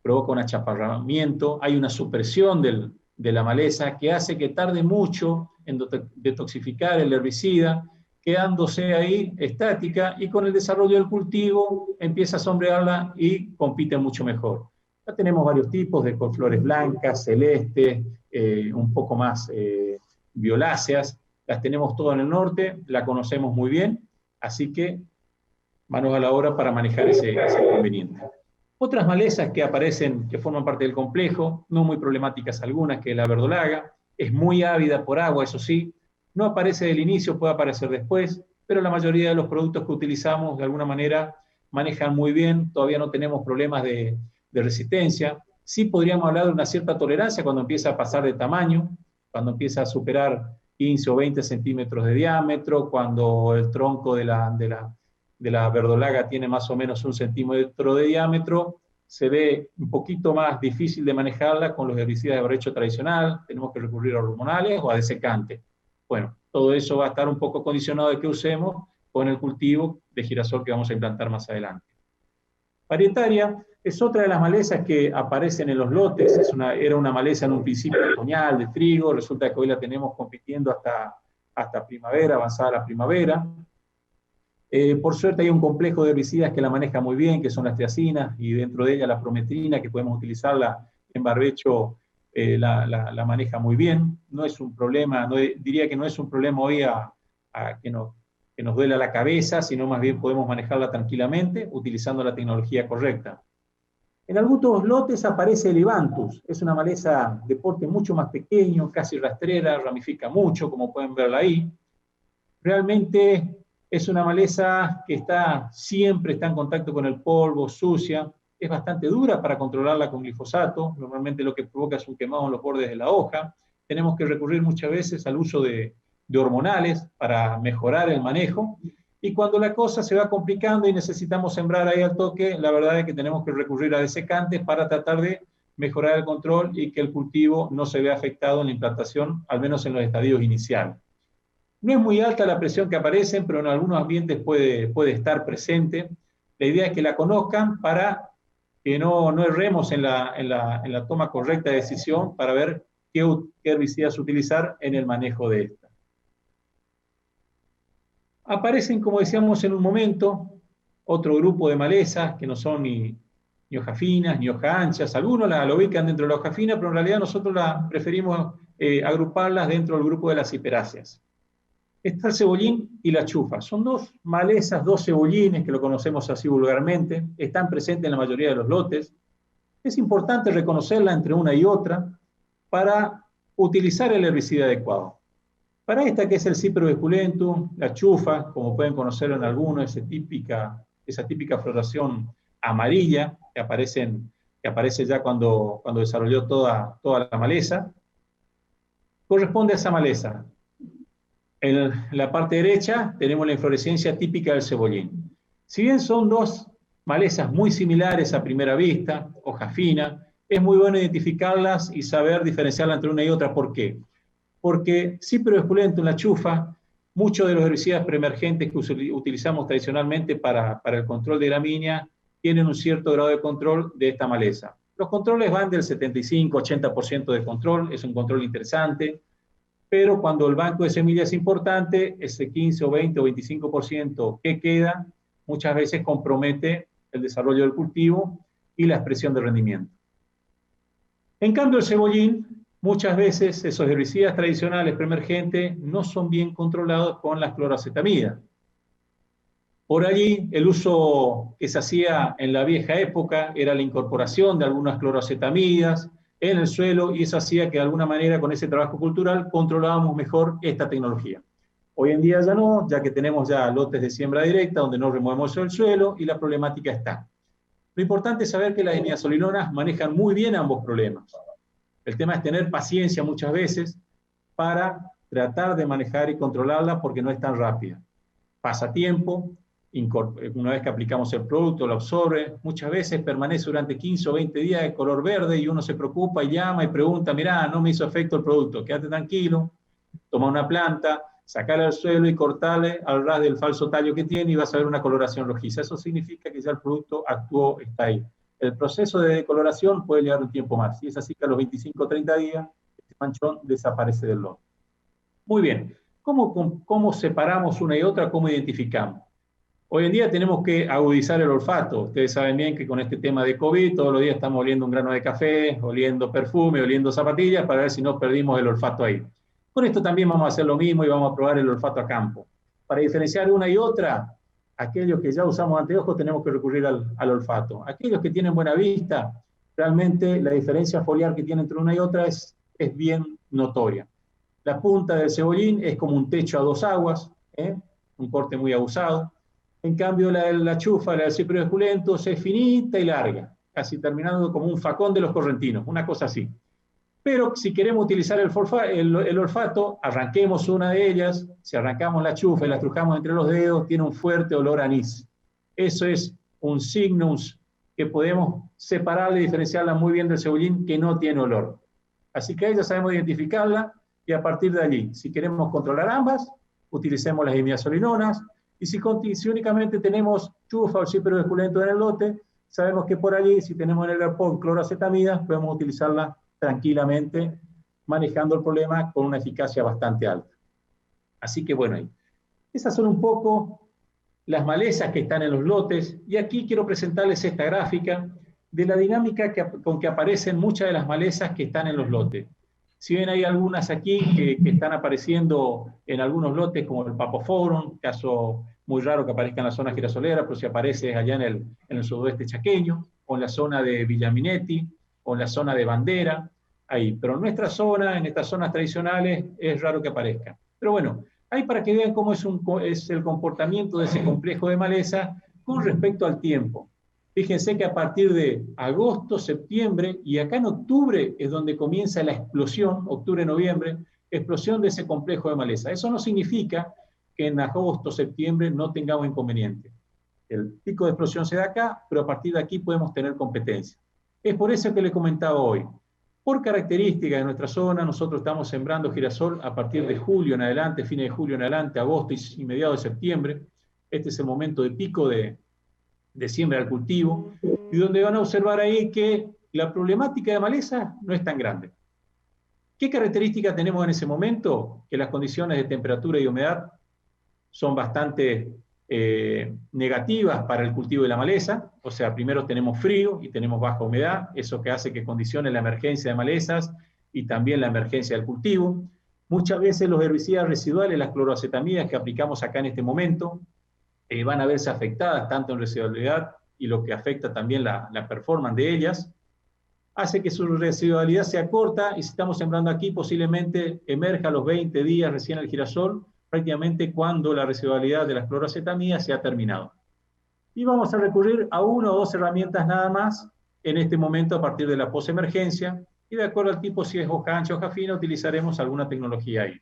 provoca un achaparramiento, hay una supresión de la maleza que hace que tarde mucho en detoxificar el herbicida, quedándose ahí estática y con el desarrollo del cultivo empieza a sombrearla y compite mucho mejor. Ya tenemos varios tipos de flores blancas, celestes, un poco más violáceas, las tenemos todas en el norte, la conocemos muy bien, así que manos a la obra para manejar ese inconveniente. Otras malezas que aparecen, que forman parte del complejo, no muy problemáticas algunas, que es la verdolaga, es muy ávida por agua, eso sí, no aparece del inicio, puede aparecer después, pero la mayoría de los productos que utilizamos de alguna manera manejan muy bien, todavía no tenemos problemas de resistencia. Sí podríamos hablar de una cierta tolerancia cuando empieza a pasar de tamaño, cuando empieza a superar 15 o 20 centímetros de diámetro, cuando el tronco de la verdolaga tiene más o menos 1 centímetro de diámetro, se ve un poquito más difícil de manejarla con los herbicidas de barbecho tradicional, tenemos que recurrir a hormonales o a desecantes. Bueno, todo eso va a estar un poco condicionado de qué usemos con el cultivo de girasol que vamos a implantar más adelante. Parietaria es otra de las malezas que aparecen en los lotes, era una maleza en un principio otoñal de trigo, resulta que hoy la tenemos compitiendo hasta primavera, avanzada la primavera. Por suerte hay un complejo de herbicidas que la maneja muy bien, que son las triacinas, y dentro de ella la prometrina, que podemos utilizarla en barbecho, la maneja muy bien. No es un problema, diría que no es un problema hoy que nos duela la cabeza, sino más bien podemos manejarla tranquilamente utilizando la tecnología correcta. En algunos lotes aparece el Evanthus, es una maleza de porte mucho más pequeño, casi rastrera, ramifica mucho, como pueden verla ahí. Realmente Es una maleza que siempre está en contacto con el polvo, sucia, es bastante dura para controlarla con glifosato, normalmente lo que provoca es un quemado en los bordes de la hoja. Tenemos que recurrir muchas veces al uso de hormonales para mejorar el manejo, y cuando la cosa se va complicando y necesitamos sembrar ahí al toque, la verdad es que tenemos que recurrir a desecantes para tratar de mejorar el control y que el cultivo no se vea afectado en la implantación, al menos en los estadios iniciales. No es muy alta la presión que aparece, pero en algunos ambientes puede estar presente. La idea es que la conozcan para que no erremos en la toma correcta de decisión para ver qué herbicidas utilizar en el manejo de esta. Aparecen, como decíamos en un momento, otro grupo de malezas que no son ni hojas finas, ni hojas anchas. Algunos lo ubican dentro de la hoja fina, pero en realidad nosotros preferimos agruparlas dentro del grupo de las ciperáceas. Está el cebollín y la chufa. Son dos malezas, dos cebollines, que lo conocemos así vulgarmente. Están presentes en la mayoría de los lotes. Es importante reconocerla entre una y otra para utilizar el herbicida adecuado. Para esta, que es el Cyperus esculentum, la chufa, como pueden conocerlo en algunos, esa típica floración amarilla que aparece ya cuando desarrolló toda la maleza, corresponde a esa maleza. En la parte derecha tenemos la inflorescencia típica del cebollín. Si bien son dos malezas muy similares a primera vista, hoja fina, es muy bueno identificarlas y saber diferenciarlas entre una y otra. ¿Por qué? Porque Cyperus esculentum, la chufa, muchos de los herbicidas preemergentes que utilizamos tradicionalmente para el control de gramínea tienen un cierto grado de control de esta maleza. Los controles van del 75-80% de control, es un control interesante, pero cuando el banco de semillas es importante, ese 15 o 20 o 25% que queda, muchas veces compromete el desarrollo del cultivo y la expresión de rendimiento. En cambio, el cebollín, muchas veces esos herbicidas tradicionales preemergentes no son bien controlados con las cloroacetamidas. Por allí, el uso que se hacía en la vieja época era la incorporación de algunas cloroacetamidas en el suelo, y eso hacía que de alguna manera con ese trabajo cultural controlábamos mejor esta tecnología. Hoy en día ya no, ya que tenemos ya lotes de siembra directa donde no removemos el suelo y la problemática está. Lo importante es saber que las imidazolinona manejan muy bien ambos problemas. El tema es tener paciencia muchas veces para tratar de manejar y controlarla, porque no es tan rápida. Pasa tiempo, una vez que aplicamos el producto, lo absorbe, muchas veces permanece durante 15 o 20 días de color verde y uno se preocupa y llama y pregunta: mirá, no me hizo efecto el producto, quédate tranquilo, toma una planta, sacala al suelo y cortale al ras del falso tallo que tiene y vas a ver una coloración rojiza. Eso significa que ya el producto actuó, está ahí. El proceso de decoloración puede llevar un tiempo más, y es así que a los 25 o 30 días este manchón desaparece del lote. Muy bien, ¿cómo separamos una y otra? ¿Cómo identificamos? Hoy en día tenemos que agudizar el olfato. Ustedes saben bien que con este tema de COVID, todos los días estamos oliendo un grano de café, oliendo perfume, oliendo zapatillas, para ver si no perdimos el olfato ahí. Con esto también vamos a hacer lo mismo y vamos a probar el olfato a campo. Para diferenciar una y otra, aquellos que ya usamos anteojos tenemos que recurrir al olfato. Aquellos que tienen buena vista, realmente la diferencia foliar que tiene entre una y otra es bien notoria. La punta del cebollín es como un techo a dos aguas, un corte muy abusado. En cambio, la chufa, la del Cyperus esculentum, es finita y larga, casi terminando como un facón de los correntinos, una cosa así. Pero si queremos utilizar el olfato, arranquemos una de ellas. Si arrancamos la chufa y la estrujamos entre los dedos, tiene un fuerte olor a anís. Eso es un signo que podemos separarla y diferenciarla muy bien del cebollín, que no tiene olor. Así que ahí ya sabemos identificarla, y a partir de allí, si queremos controlar ambas, utilicemos las imidazolinonas. Y si únicamente tenemos chufa o Cyperus esculentum en el lote, sabemos que por allí, si tenemos en el galpón cloroacetamidas, podemos utilizarla tranquilamente, manejando el problema con una eficacia bastante alta. Así que bueno, esas son un poco las malezas que están en los lotes, y aquí quiero presentarles esta gráfica de la dinámica con que aparecen muchas de las malezas que están en los lotes. Si bien hay algunas aquí que están apareciendo en algunos lotes, como el Papophorum, caso muy raro que aparezca en la zona girasolera, pero si aparece allá en el sudoeste chaqueño, o en la zona de Villaminetti, o en la zona de Bandera, ahí. Pero en nuestra zona, en estas zonas tradicionales, es raro que aparezca. Pero bueno, Ahí para que vean cómo es el comportamiento de ese complejo de maleza con respecto al tiempo. Fíjense que a partir de agosto, septiembre y acá en octubre es donde comienza la explosión, octubre-noviembre, explosión de ese complejo de maleza. Eso no significa que en agosto, septiembre no tengamos inconveniente. El pico de explosión se da acá, pero a partir de aquí podemos tener competencia. Es por eso que le comentaba hoy. Por características de nuestra zona, nosotros estamos sembrando girasol a partir de julio en adelante, fines de julio en adelante, agosto y mediados de septiembre. Este es el momento de pico de siembra al cultivo, y donde van a observar ahí que la problemática de maleza no es tan grande. ¿Qué características tenemos en ese momento? Que las condiciones de temperatura y humedad son bastante negativas para el cultivo de la maleza. O sea, primero tenemos frío y tenemos baja humedad, eso que hace que condicione la emergencia de malezas y también la emergencia del cultivo. Muchas veces los herbicidas residuales, las cloroacetamidas que aplicamos acá en este momento, van a verse afectadas tanto en residualidad y lo que afecta también la performance de ellas, hace que su residualidad sea corta, y si estamos sembrando aquí posiblemente emerja a los 20 días recién el girasol, prácticamente cuando la residualidad de las cloroacetamidas se ha terminado. Y vamos a recurrir a una o dos herramientas nada más en este momento a partir de la posemergencia, y de acuerdo al tipo, si es hoja ancha o hoja fina, utilizaremos alguna tecnología ahí.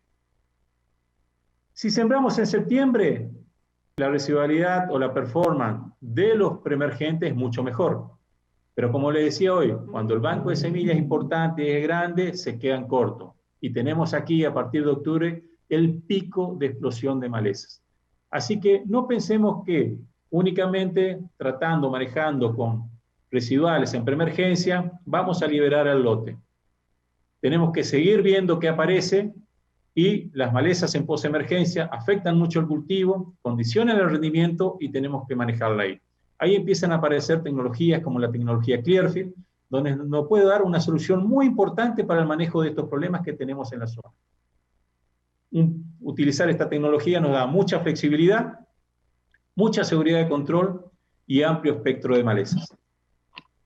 Si sembramos en septiembre, la residualidad o la performance de los preemergentes es mucho mejor. Pero como le decía hoy, cuando el banco de semillas es importante y es grande, se quedan cortos. Y tenemos aquí, a partir de octubre, el pico de explosión de malezas. Así que no pensemos que únicamente tratando, manejando con residuales en preemergencia, vamos a liberar al lote. Tenemos que seguir viendo qué aparece, y las malezas en posemergencia afectan mucho el cultivo, condicionan el rendimiento y tenemos que manejarla ahí. Ahí empiezan a aparecer tecnologías como la tecnología Clearfield, donde nos puede dar una solución muy importante para el manejo de estos problemas que tenemos en la zona. Utilizar esta tecnología nos da mucha flexibilidad, mucha seguridad de control y amplio espectro de malezas.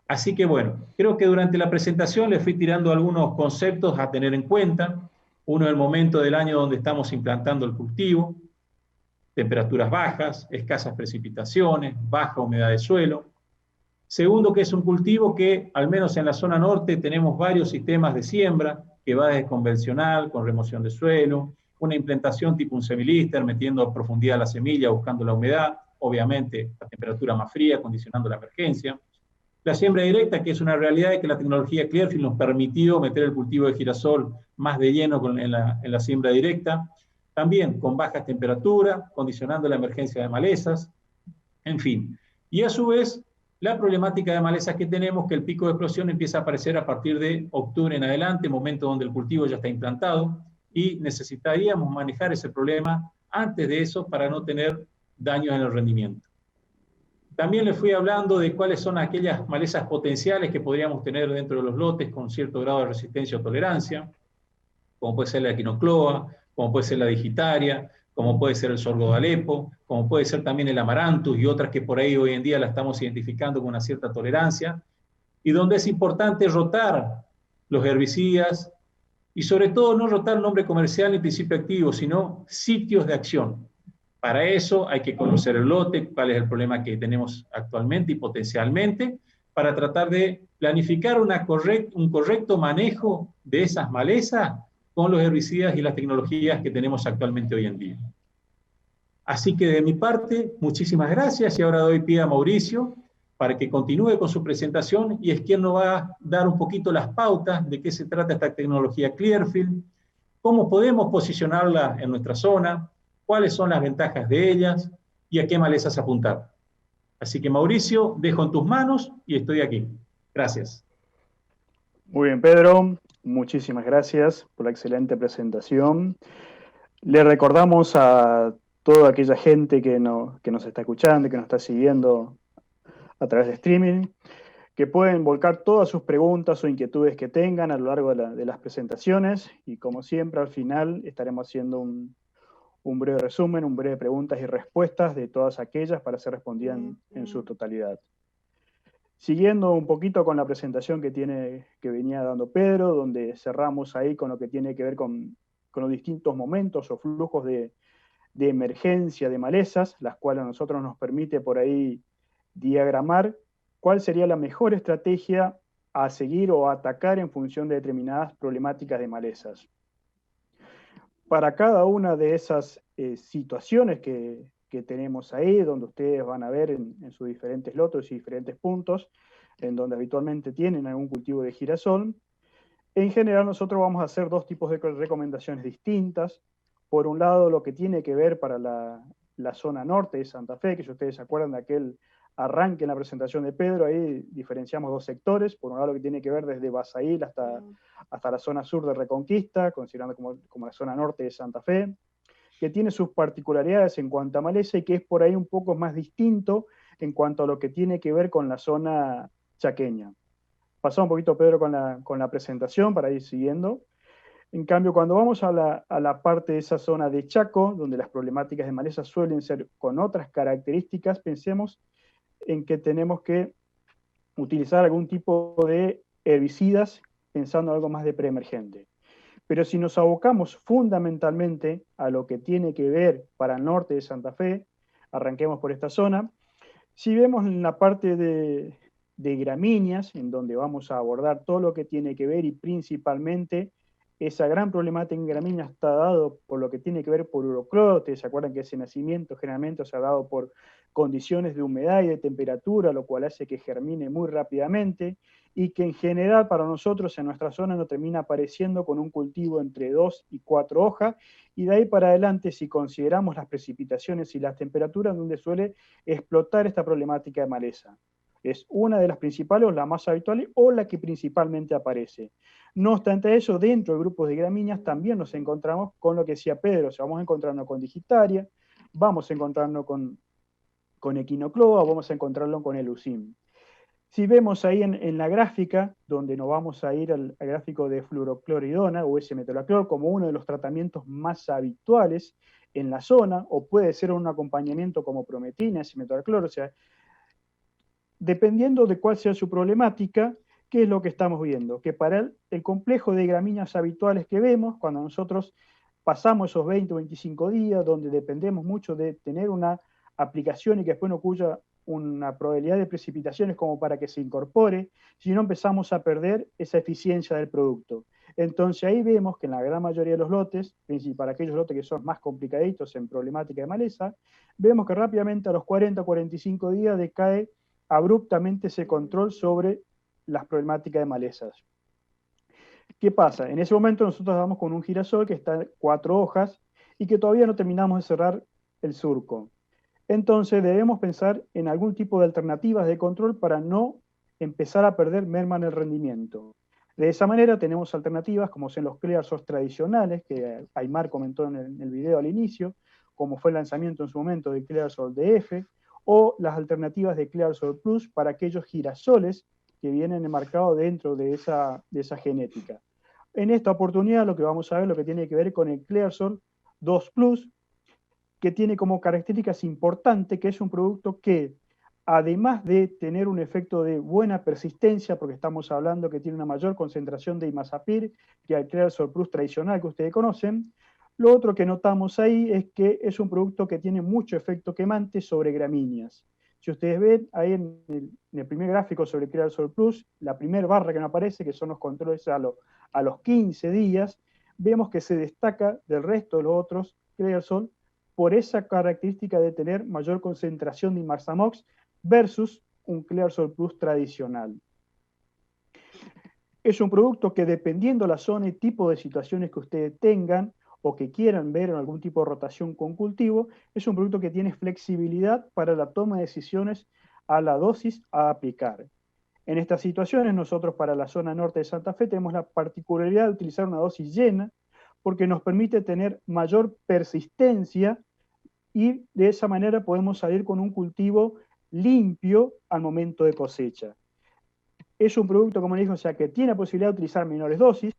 Así que bueno, creo que durante la presentación les fui tirando algunos conceptos a tener en cuenta. Uno, el momento del año donde estamos implantando el cultivo, temperaturas bajas, escasas precipitaciones, baja humedad de suelo. Segundo, que es un cultivo que, al menos en la zona norte, tenemos varios sistemas de siembra, que va desde convencional, con remoción de suelo, una implantación tipo un semilister, metiendo a profundidad la semilla, buscando la humedad, obviamente la temperatura más fría, condicionando la emergencia. La siembra directa, que es una realidad de que la tecnología Clearfield nos permitió meter el cultivo de girasol más de lleno en la siembra directa, también con bajas temperaturas, condicionando la emergencia de malezas, en fin. Y a su vez, la problemática de malezas que tenemos, que el pico de explosión empieza a aparecer a partir de octubre en adelante, momento donde el cultivo ya está implantado, y necesitaríamos manejar ese problema antes de eso para no tener daños en el rendimiento. También les fui hablando de cuáles son aquellas malezas potenciales que podríamos tener dentro de los lotes con cierto grado de resistencia o tolerancia, como puede ser la quinocloa, como puede ser la digitaria, como puede ser el sorgo de Alepo, como puede ser también el amaranthus y otras que por ahí hoy en día la estamos identificando con una cierta tolerancia, y donde es importante rotar los herbicidas, y sobre todo no rotar nombre comercial ni principio activo, sino sitios de acción. Para eso hay que conocer el lote, cuál es el problema que tenemos actualmente y potencialmente, para tratar de planificar un correcto manejo de esas malezas con los herbicidas y las tecnologías que tenemos actualmente hoy en día. Así que de mi parte, muchísimas gracias, y ahora doy pie a Mauricio para que continúe con su presentación, y es quien nos va a dar un poquito las pautas de qué se trata esta tecnología Clearfield, cómo podemos posicionarla en nuestra zona, cuáles son las ventajas de ellas y a qué malezas apuntar. Así que Mauricio, dejo en tus manos y estoy aquí. Gracias. Muy bien, Pedro. Muchísimas gracias por la excelente presentación. Le recordamos a toda aquella gente que nos está escuchando y que nos está siguiendo a través de streaming, que pueden volcar todas sus preguntas o inquietudes que tengan a lo largo de las presentaciones, y como siempre al final estaremos haciendo un breve resumen, un breve preguntas y respuestas de todas aquellas para ser respondidas en su totalidad. Siguiendo un poquito con la presentación que venía dando Pedro, donde cerramos ahí con lo que tiene que ver con los distintos momentos o flujos de de emergencia de malezas, las cuales a nosotros nos permite por ahí diagramar cuál sería la mejor estrategia a seguir o a atacar en función de determinadas problemáticas de malezas. Para cada una de esas situaciones que tenemos ahí, donde ustedes van a ver en sus diferentes lotes y diferentes puntos, en donde habitualmente tienen algún cultivo de girasol, en general nosotros vamos a hacer dos tipos de recomendaciones distintas. Por un lado, lo que tiene que ver para la zona norte de Santa Fe, que si ustedes se acuerdan de aquel arranque en la presentación de Pedro, ahí diferenciamos dos sectores. Por un lado, lo que tiene que ver desde Basail hasta la zona sur de Reconquista, considerando como la zona norte de Santa Fe, que tiene sus particularidades en cuanto a maleza y que es por ahí un poco más distinto en cuanto a lo que tiene que ver con la zona chaqueña. Pasó un poquito, Pedro, con la presentación para ir siguiendo. En cambio, cuando vamos a la parte de esa zona de Chaco, donde las problemáticas de maleza suelen ser con otras características, pensemos en que tenemos que utilizar algún tipo de herbicidas, pensando en algo más de preemergente. Pero si nos abocamos fundamentalmente a lo que tiene que ver para el norte de Santa Fe, arranquemos por esta zona, si vemos en la parte de gramíneas, en donde vamos a abordar todo lo que tiene que ver y principalmente esa gran problemática en gramíneas está dado por lo que tiene que ver por urocloro. Ustedes se acuerdan que ese nacimiento generalmente se ha dado por condiciones de humedad y de temperatura, lo cual hace que germine muy rápidamente y que en general para nosotros en nuestra zona no termina apareciendo con un cultivo entre 2 y 4 hojas, y de ahí para adelante, si consideramos las precipitaciones y las temperaturas, donde suele explotar esta problemática de maleza. Es una de las principales o la más habitual o la que principalmente aparece. No obstante eso, dentro de grupos de gramíneas también nos encontramos con lo que decía Pedro, o sea, vamos a encontrarnos con digitaria, vamos a encontrarnos con equinocloa, vamos a encontrarlo con el usim. Si vemos ahí en la gráfica, donde nos vamos a ir al gráfico de fluorocloridona o S-metolaclor como uno de los tratamientos más habituales en la zona, o puede ser un acompañamiento como prometina, S-metolaclor, o sea, dependiendo de cuál sea su problemática, ¿qué es lo que estamos viendo? Que para el complejo de gramíneas habituales que vemos, cuando nosotros pasamos esos 20 o 25 días, donde dependemos mucho de tener una aplicación y que después no ocurra una probabilidad de precipitaciones como para que se incorpore, si no empezamos a perder esa eficiencia del producto. Entonces ahí vemos que en la gran mayoría de los lotes, para aquellos lotes que son más complicaditos en problemática de maleza, vemos que rápidamente a los 40 o 45 días decae abruptamente ese control sobre las problemáticas de malezas. ¿Qué pasa? En ese momento nosotros damos con un girasol que está en 4 hojas y que todavía no terminamos de cerrar el surco. Entonces debemos pensar en algún tipo de alternativas de control para no empezar a perder merma en el rendimiento. De esa manera tenemos alternativas como son los ClearSource tradicionales, que Aymar comentó en el video al inicio, como fue el lanzamiento en su momento de ClearSource DF, o las alternativas de ClearSource Plus para aquellos girasoles que vienen enmarcados dentro de esa genética. En esta oportunidad lo que vamos a ver lo que tiene que ver con el ClearSource 2 Plus, que tiene como características importantes que es un producto que, además de tener un efecto de buena persistencia, porque estamos hablando que tiene una mayor concentración de imazapir que el ClearSource Plus tradicional que ustedes conocen, lo otro que notamos ahí es que es un producto que tiene mucho efecto quemante sobre gramíneas. Si ustedes ven ahí en el primer gráfico sobre ClearSource Plus, la primera barra que nos aparece, que son los controles a los 15 días, vemos que se destaca del resto de los otros ClearSource por esa característica de tener mayor concentración de imazamox versus un ClearSource Plus tradicional. Es un producto que, dependiendo la zona y tipo de situaciones que ustedes tengan o que quieran ver en algún tipo de rotación con cultivo, es un producto que tiene flexibilidad para la toma de decisiones a la dosis a aplicar. En estas situaciones, nosotros para la zona norte de Santa Fe tenemos la particularidad de utilizar una dosis llena porque nos permite tener mayor persistencia y de esa manera podemos salir con un cultivo limpio al momento de cosecha. Es un producto, como les dije, o sea, que tiene la posibilidad de utilizar menores dosis,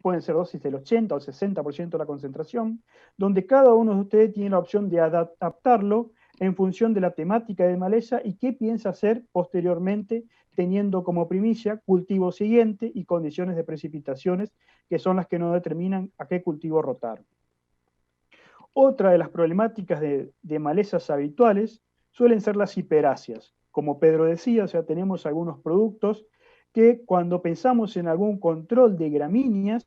pueden ser dosis del 80 o 60% de la concentración, donde cada uno de ustedes tiene la opción de adaptarlo en función de la temática de maleza y qué piensa hacer posteriormente, teniendo como primicia cultivo siguiente y condiciones de precipitaciones que son las que nos determinan a qué cultivo rotar. Otra de las problemáticas de malezas habituales suelen ser las hiperáceas. Como Pedro decía, o sea, tenemos algunos productos que cuando pensamos en algún control de gramíneas,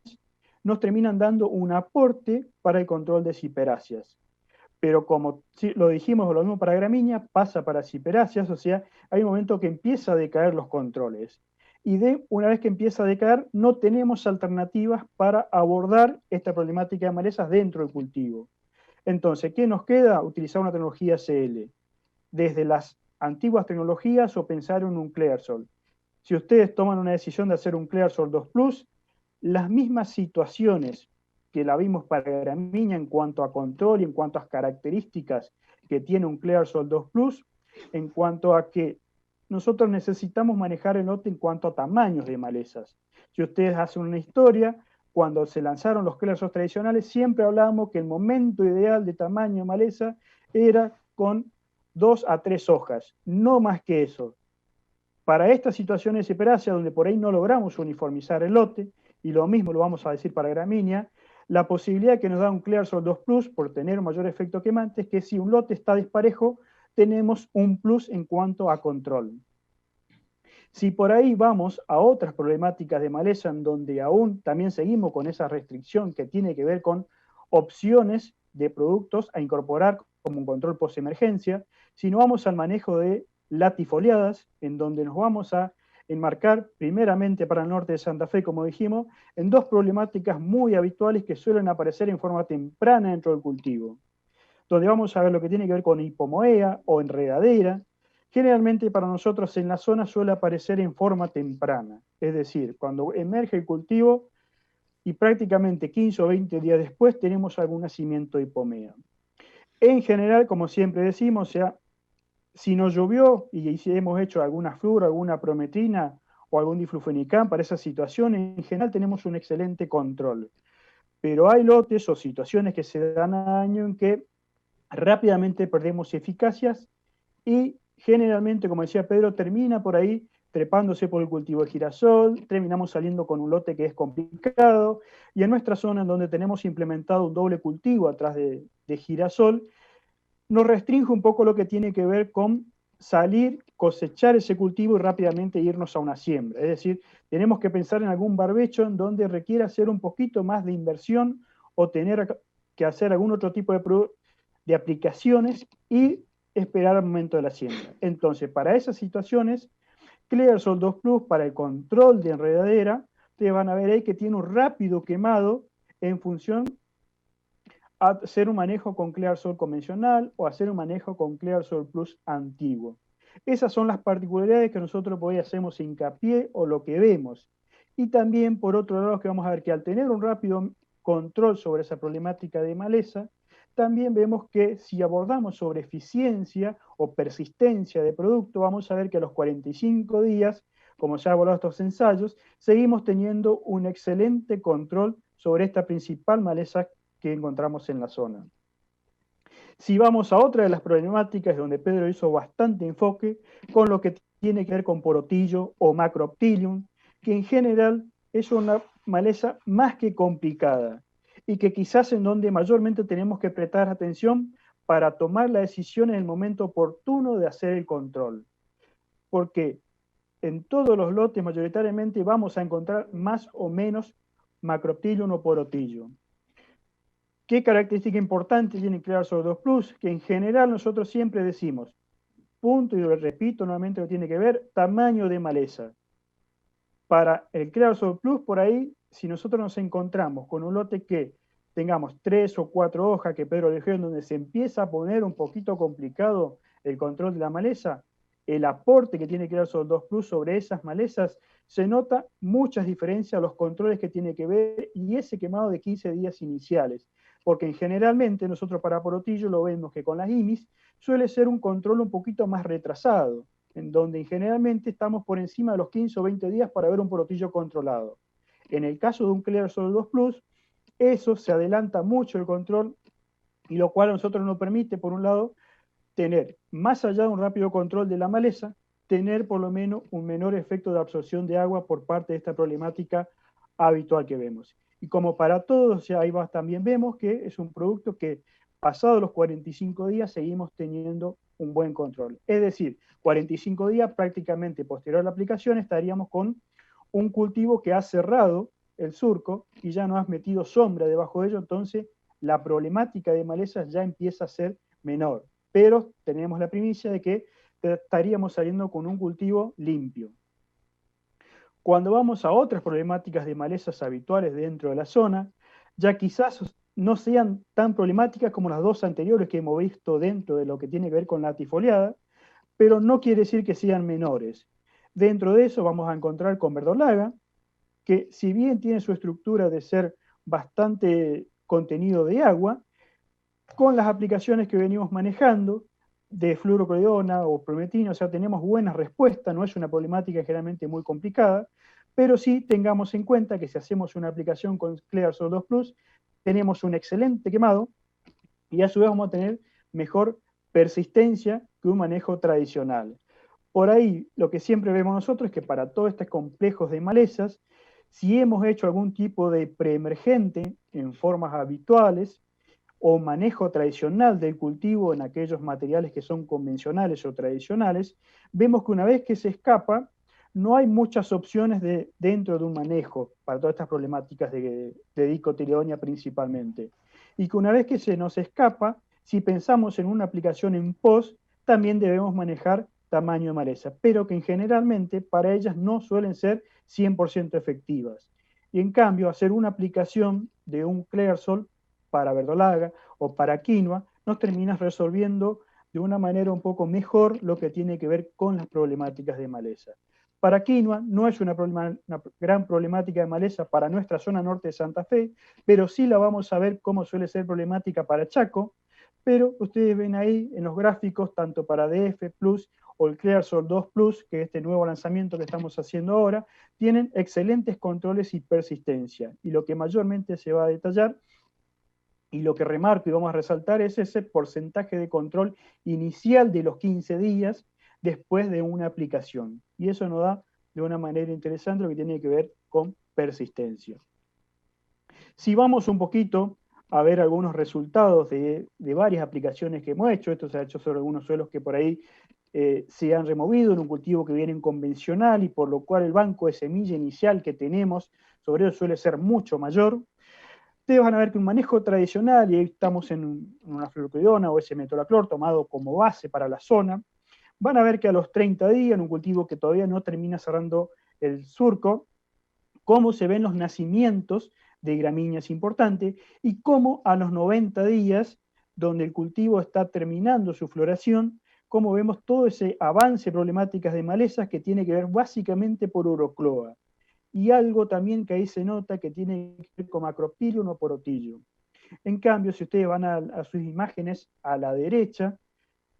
nos terminan dando un aporte para el control de ciperáceas. Pero como lo dijimos, lo mismo para gramínea, pasa para ciperáceas, o sea, hay un momento que empieza a decaer los controles. Y una vez que empieza a decaer, no tenemos alternativas para abordar esta problemática de malezas dentro del cultivo. Entonces, ¿qué nos queda? Utilizar una tecnología CL. Desde las antiguas tecnologías o pensar en un Clearsol. Si ustedes toman una decisión de hacer un Clearsol 2 Plus, las mismas situaciones que la vimos para gramínea en cuanto a control y en cuanto a características que tiene un Clearsol 2 Plus, en cuanto a que nosotros necesitamos manejar el lote en cuanto a tamaños de malezas. Si ustedes hacen una historia, cuando se lanzaron los Clearsols tradicionales, siempre hablábamos que el momento ideal de tamaño de maleza era con 2 a 3 hojas, no más que eso. Para estas situaciones de hiperácea, donde por ahí no logramos uniformizar el lote, y lo mismo lo vamos a decir para gramínea, la posibilidad que nos da un Clearsol 2 Plus por tener un mayor efecto quemante es que si un lote está disparejo, tenemos un plus en cuanto a control. Si por ahí vamos a otras problemáticas de maleza en donde aún también seguimos con esa restricción que tiene que ver con opciones de productos a incorporar como un control post-emergencia, si no vamos al manejo de latifoliadas, en donde nos vamos a enmarcar primeramente para el norte de Santa Fe, como dijimos, en dos problemáticas muy habituales que suelen aparecer en forma temprana dentro del cultivo, donde vamos a ver lo que tiene que ver con hipomoea o enredadera. Generalmente para nosotros en la zona suele aparecer en forma temprana, es decir, cuando emerge el cultivo y prácticamente 15 o 20 días después tenemos algún nacimiento de hipomea. En general, como siempre decimos, o sea, si nos llovió y si hemos hecho alguna flura, alguna prometrina o algún diflufenicam para esa situación, en general tenemos un excelente control. Pero hay lotes o situaciones que se dan a año en que rápidamente perdemos eficacias y generalmente, como decía Pedro, termina por ahí trepándose por el cultivo de girasol, terminamos saliendo con un lote que es complicado, y en nuestra zona en donde tenemos implementado un doble cultivo atrás de girasol, nos restringe un poco lo que tiene que ver con salir, cosechar ese cultivo y rápidamente irnos a una siembra. Es decir, tenemos que pensar en algún barbecho en donde requiera hacer un poquito más de inversión o tener que hacer algún otro tipo de aplicaciones y esperar al momento de la siembra. Entonces, para esas situaciones, Clearsol 2 Plus para el control de enredadera, ustedes van a ver ahí que tiene un rápido quemado en función a hacer un manejo con Clearsol convencional o hacer un manejo con Clearsol Plus antiguo. Esas son las particularidades que nosotros hoy hacemos hincapié o lo que vemos. Y también, por otro lado, que vamos a ver que al tener un rápido control sobre esa problemática de maleza, también vemos que si abordamos sobre eficiencia o persistencia de producto, vamos a ver que a los 45 días, como ya abordado estos ensayos, seguimos teniendo un excelente control sobre esta principal maleza que encontramos en la zona. Si vamos a otra de las problemáticas donde Pedro hizo bastante enfoque, con lo que tiene que ver con porotillo o macroptilium, que en general es una maleza más que complicada y que quizás en donde mayormente tenemos que prestar atención para tomar la decisión en el momento oportuno de hacer el control. Porque en todos los lotes mayoritariamente vamos a encontrar más o menos macroptilium o porotillo. ¿Qué característica importante tiene Clearsol 2 Plus? Que en general nosotros siempre decimos, punto, y lo repito nuevamente, lo tiene que ver, tamaño de maleza. Para el Clearsol Plus, por ahí, si nosotros nos encontramos con un lote que tengamos 3 o 4 hojas, que Pedro dejó, en donde se empieza a poner un poquito complicado el control de la maleza, el aporte que tiene Clearsol 2 Plus sobre esas malezas, se nota muchas diferencias a los controles que tiene que ver y ese quemado de 15 días iniciales. Porque generalmente nosotros para porotillo lo vemos que con las IMIs suele ser un control un poquito más retrasado, en donde generalmente estamos por encima de los 15 o 20 días para ver un porotillo controlado. En el caso de un Clearsol 2 Plus, eso se adelanta mucho el control, y lo cual a nosotros nos permite, por un lado, tener, más allá de un rápido control de la maleza, tener por lo menos un menor efecto de absorción de agua por parte de esta problemática habitual que vemos. Y como para todos, ya ahí también vemos que es un producto que pasados los 45 días seguimos teniendo un buen control. Es decir, 45 días prácticamente posterior a la aplicación estaríamos con un cultivo que ha cerrado el surco y ya no has metido sombra debajo de ello, entonces la problemática de malezas ya empieza a ser menor. Pero tenemos la primicia de que estaríamos saliendo con un cultivo limpio. Cuando vamos a otras problemáticas de malezas habituales dentro de la zona, ya quizás no sean tan problemáticas como las dos anteriores que hemos visto dentro de lo que tiene que ver con la latifoliada, pero no quiere decir que sean menores. Dentro de eso vamos a encontrar con verdolaga, que si bien tiene su estructura de ser bastante contenido de agua, con las aplicaciones que venimos manejando de fluorocoledona o prometina, o sea, tenemos buena respuesta, no es una problemática generalmente muy complicada, pero sí tengamos en cuenta que si hacemos una aplicación con Clearsol 2 Plus, tenemos un excelente quemado y a su vez vamos a tener mejor persistencia que un manejo tradicional. Por ahí, lo que siempre vemos nosotros es que para todos estos complejos de malezas, si hemos hecho algún tipo de preemergente en formas habituales, o manejo tradicional del cultivo en aquellos materiales que son convencionales o tradicionales, vemos que una vez que se escapa, no hay muchas opciones dentro de un manejo para todas estas problemáticas de dicotiledonea principalmente. Y que una vez que se nos escapa, si pensamos en una aplicación en post, también debemos manejar tamaño de maleza, pero que generalmente para ellas no suelen ser 100% efectivas. Y en cambio, hacer una aplicación de un Clearsol para verdolaga o para quinoa, nos terminas resolviendo de una manera un poco mejor lo que tiene que ver con las problemáticas de maleza. Para quinoa no es una gran problemática de maleza para nuestra zona norte de Santa Fe, pero sí la vamos a ver cómo suele ser problemática para Chaco, pero ustedes ven ahí en los gráficos, tanto para DF Plus o el Clearsol 2 Plus, que es este nuevo lanzamiento que estamos haciendo ahora, tienen excelentes controles y persistencia. Y lo que mayormente se va a detallar y lo que remarco y vamos a resaltar es ese porcentaje de control inicial de los 15 días después de una aplicación. Y eso nos da de una manera interesante lo que tiene que ver con persistencia. Si vamos un poquito a ver algunos resultados de varias aplicaciones que hemos hecho, esto se ha hecho sobre algunos suelos que por ahí se han removido en un cultivo que viene en convencional y por lo cual el banco de semilla inicial que tenemos sobre eso suele ser mucho mayor. Ustedes van a ver que un manejo tradicional, y ahí estamos en una fluoroquinolona o ese metolaclor tomado como base para la zona, van a ver que a los 30 días, en un cultivo que todavía no termina cerrando el surco, cómo se ven los nacimientos de gramíneas importantes y cómo a los 90 días, donde el cultivo está terminando su floración, cómo vemos todo ese avance de problemáticas de malezas que tiene que ver básicamente por urocloa. Y algo también que ahí se nota que tiene que ver con macroptilium o porotilio. En cambio, si ustedes van a sus imágenes a la derecha,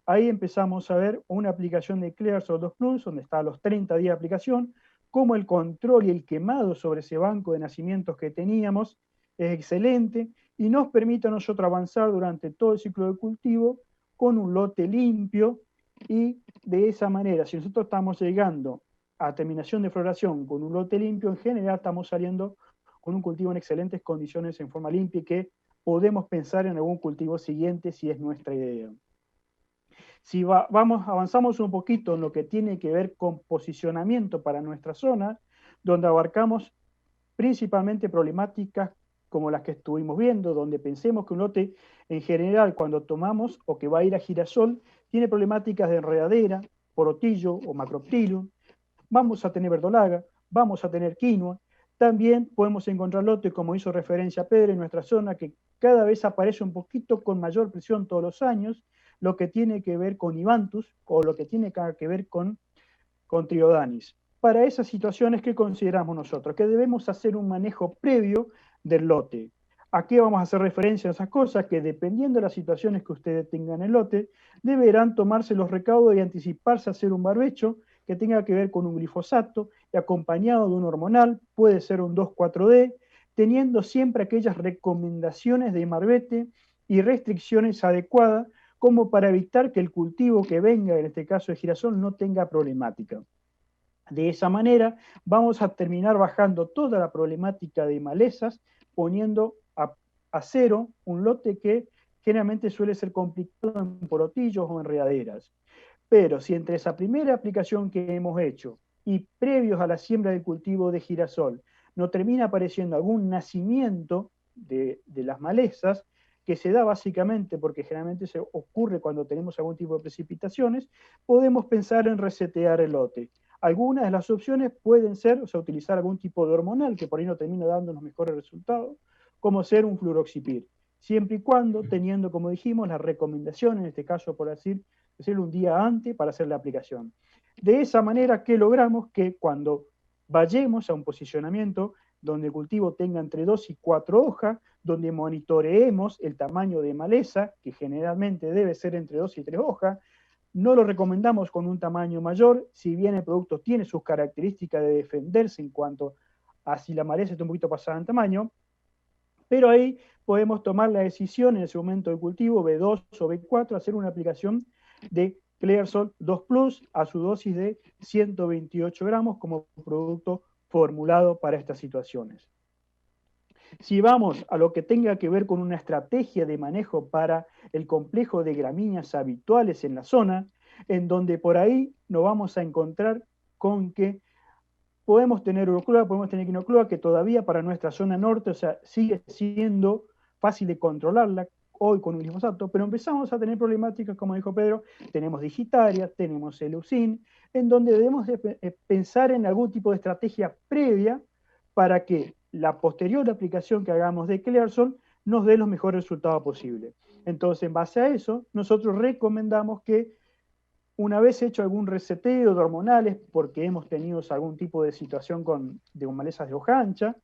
ahí empezamos a ver una aplicación de Clearsol 2 Plus, donde está a los 30 días de aplicación, como el control y el quemado sobre ese banco de nacimientos que teníamos es excelente y nos permite a nosotros avanzar durante todo el ciclo de cultivo con un lote limpio y de esa manera, si nosotros estamos llegando a terminación de floración con un lote limpio, en general estamos saliendo con un cultivo en excelentes condiciones en forma limpia y que podemos pensar en algún cultivo siguiente si es nuestra idea. Si avanzamos un poquito en lo que tiene que ver con posicionamiento para nuestra zona, donde abarcamos principalmente problemáticas como las que estuvimos viendo, donde pensemos que un lote en general cuando tomamos o que va a ir a girasol tiene problemáticas de enredadera, porotillo o macroptilium, vamos a tener verdolaga, vamos a tener quinoa, también podemos encontrar lotes, como hizo referencia Pedro, en nuestra zona, que cada vez aparece un poquito con mayor presión todos los años, lo que tiene que ver con Ibanthus o lo que tiene que ver con Triodanis. Para esas situaciones, ¿qué consideramos nosotros? Que debemos hacer un manejo previo del lote. ¿A qué vamos a hacer referencia a esas cosas? Que dependiendo de las situaciones que ustedes tengan en el lote, deberán tomarse los recaudos y anticiparse a hacer un barbecho que tenga que ver con un glifosato y acompañado de un hormonal, puede ser un 2,4-D, teniendo siempre aquellas recomendaciones de marbete y restricciones adecuadas como para evitar que el cultivo que venga, en este caso de girasol, no tenga problemática. De esa manera vamos a terminar bajando toda la problemática de malezas, poniendo a cero un lote que generalmente suele ser complicado en porotillos o enredaderas. Pero si entre esa primera aplicación que hemos hecho y previos a la siembra del cultivo de girasol no termina apareciendo algún nacimiento de las malezas, que se da básicamente porque generalmente se ocurre cuando tenemos algún tipo de precipitaciones, podemos pensar en resetear el lote. Algunas de las opciones pueden ser, o sea, utilizar algún tipo de hormonal que por ahí no termina dando los mejores resultados, como ser un fluroxipir, siempre y cuando teniendo, como dijimos, la recomendación, en este caso por decirlo un día antes para hacer la aplicación. De esa manera que logramos que cuando vayamos a un posicionamiento donde el cultivo tenga entre 2 y 4 hojas, donde monitoreemos el tamaño de maleza, que generalmente debe ser entre 2 y 3 hojas, no lo recomendamos con un tamaño mayor, si bien el producto tiene sus características de defenderse en cuanto a si la maleza está un poquito pasada en tamaño, pero ahí podemos tomar la decisión en ese momento del cultivo, B2 o B4, hacer una aplicación de Clearsol 2 Plus a su dosis de 128 gramos como producto formulado para estas situaciones. Si vamos a lo que tenga que ver con una estrategia de manejo para el complejo de gramíneas habituales en la zona, en donde por ahí nos vamos a encontrar con que podemos tener uroclora, podemos tener quinoclora, que todavía para nuestra zona norte, o sea, sigue siendo fácil de controlarla hoy con un glifosato, pero empezamos a tener problemáticas, como dijo Pedro, tenemos digitaria, tenemos eleusin, en donde debemos pensar en algún tipo de estrategia previa para que la posterior aplicación que hagamos de Clearsol nos dé los mejores resultados posibles. Entonces, en base a eso, nosotros recomendamos que una vez hecho algún reseteo de hormonales, porque hemos tenido algún tipo de situación de malezas de hoja ancha,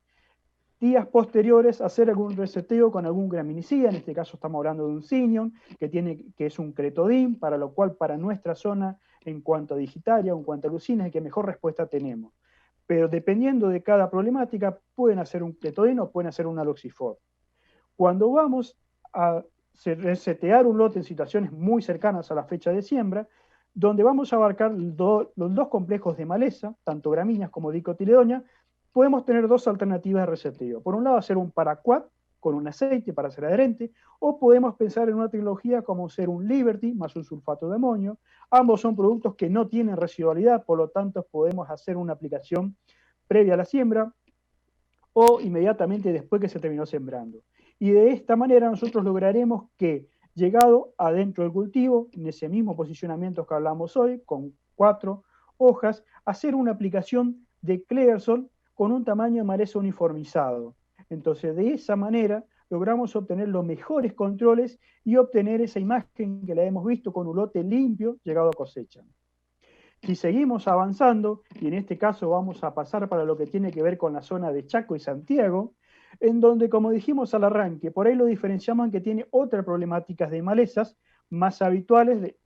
días posteriores hacer algún reseteo con algún graminicida, en este caso estamos hablando de un Sinion, que es un cretodin, para lo cual para nuestra zona, en cuanto a digitaria o en cuanto a leucina, es el que mejor respuesta tenemos. Pero dependiendo de cada problemática, pueden hacer un cretodin o pueden hacer un aloxifor. Cuando vamos a resetear un lote en situaciones muy cercanas a la fecha de siembra, donde vamos a abarcar los dos complejos de maleza, tanto gramíneas como dicotiledóneas, podemos tener dos alternativas de reseteo. Por un lado, hacer un paraquat con un aceite para ser adherente, o podemos pensar en una tecnología como ser un Liberty más un sulfato de amonio. Ambos son productos que no tienen residualidad, por lo tanto podemos hacer una aplicación previa a la siembra o inmediatamente después que se terminó sembrando. Y de esta manera nosotros lograremos que, llegado adentro del cultivo, en ese mismo posicionamiento que hablamos hoy, con 4 hojas, hacer una aplicación de Clearsol con un tamaño de maleza uniformizado. Entonces, de esa manera, logramos obtener los mejores controles y obtener esa imagen que la hemos visto con un lote limpio llegado a cosecha. Si seguimos avanzando, y en este caso vamos a pasar para lo que tiene que ver con la zona de Chaco y Santiago, en donde, como dijimos al arranque, por ahí lo diferenciamos en que tiene otras problemáticas de malezas más habituales,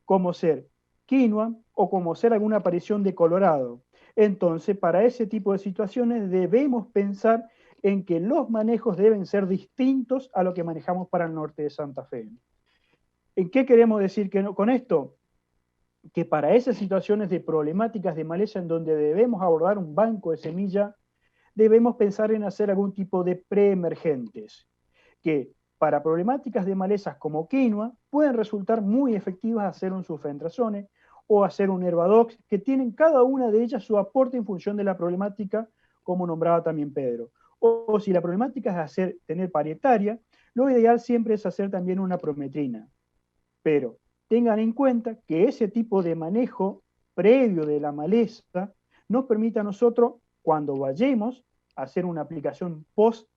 como ser quinoa o como ser alguna aparición de colorado. Entonces, para ese tipo de situaciones debemos pensar en que los manejos deben ser distintos a lo que manejamos para el norte de Santa Fe. ¿En qué queremos decir con esto? Que para esas situaciones de problemáticas de maleza en donde debemos abordar un banco de semilla, debemos pensar en hacer algún tipo de preemergentes, que para problemáticas de malezas como quinoa pueden resultar muy efectivas hacer un sulfentrazone o hacer un herbadox, que tienen cada una de ellas su aporte en función de la problemática, como nombraba también Pedro. O si la problemática es tener parietaria, lo ideal siempre es hacer también una prometrina. Pero tengan en cuenta que ese tipo de manejo previo de la maleza nos permite a nosotros, cuando vayamos a hacer una aplicación post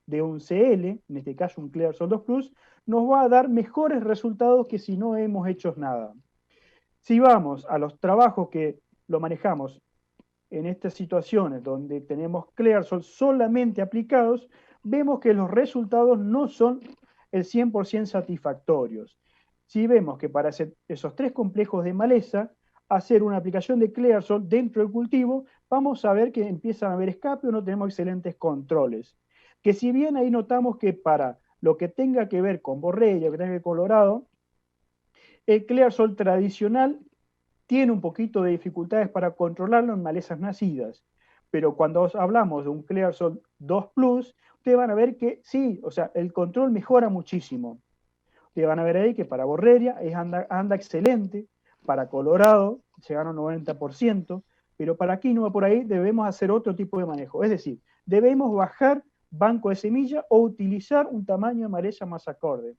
de un CL, en este caso un Clearsol 2 Plus, nos va a dar mejores resultados que si no hemos hecho nada. Si vamos a los trabajos que lo manejamos en estas situaciones donde tenemos Clearsol solamente aplicados, vemos que los resultados no son el 100% satisfactorios. Si vemos que para esos 3 complejos de maleza, hacer una aplicación de Clearsol dentro del cultivo, vamos a ver que empiezan a haber escape o no tenemos excelentes controles. Que si bien ahí notamos que para lo que tenga que ver con borrelia, lo que tenga que ver con colorado, el Clearsol tradicional tiene un poquito de dificultades para controlarlo en malezas nacidas. Pero cuando hablamos de un Clearsol 2 Plus, ustedes van a ver que sí, o sea, el control mejora muchísimo. te van a ver ahí que para Borreria anda excelente, para Colorado llegaron a 90%, pero para quinoa por ahí debemos hacer otro tipo de manejo. Es decir, debemos bajar banco de semilla o utilizar un tamaño de maleza más acorde.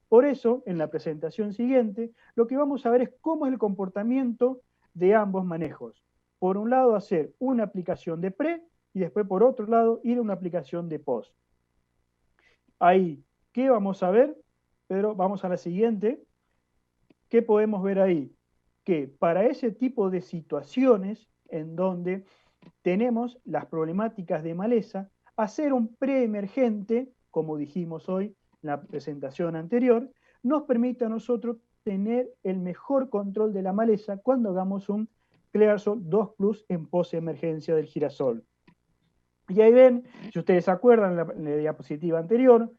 Por eso, en la presentación siguiente, lo que vamos a ver es cómo es el comportamiento de ambos manejos. Por un lado, hacer una aplicación de pre y después, por otro lado, ir a una aplicación de post. Ahí, ¿qué vamos a ver? Pero vamos a la siguiente. ¿Qué podemos ver ahí? Que para ese tipo de situaciones en donde tenemos las problemáticas de maleza, hacer un preemergente, como dijimos hoy en la presentación anterior, nos permite a nosotros tener el mejor control de la maleza cuando hagamos un Clearsol 2 Plus en posemergencia del girasol. Y ahí ven, si ustedes se acuerdan, en la diapositiva anterior,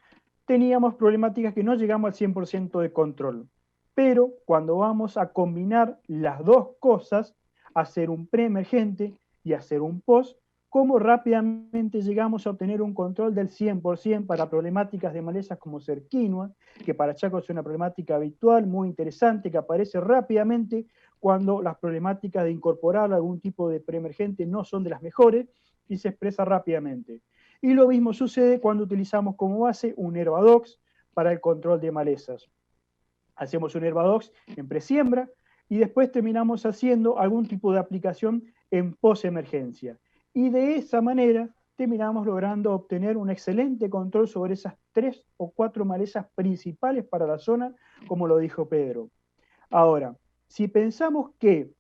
teníamos problemáticas que no llegamos al 100% de control. Pero cuando vamos a combinar las dos cosas, hacer un preemergente y hacer un post, cómo rápidamente llegamos a obtener un control del 100% para problemáticas de malezas como ser quinoa, que para Chaco es una problemática habitual, muy interesante, que aparece rápidamente cuando las problemáticas de incorporar algún tipo de preemergente no son de las mejores y se expresa rápidamente. Y lo mismo sucede cuando utilizamos como base un Herbadox para el control de malezas. Hacemos un Herbadox en presiembra y después terminamos haciendo algún tipo de aplicación en posemergencia. Y de esa manera terminamos logrando obtener un excelente control sobre esas 3 o 4 malezas principales para la zona, como lo dijo Pedro. Ahora, si pensamos que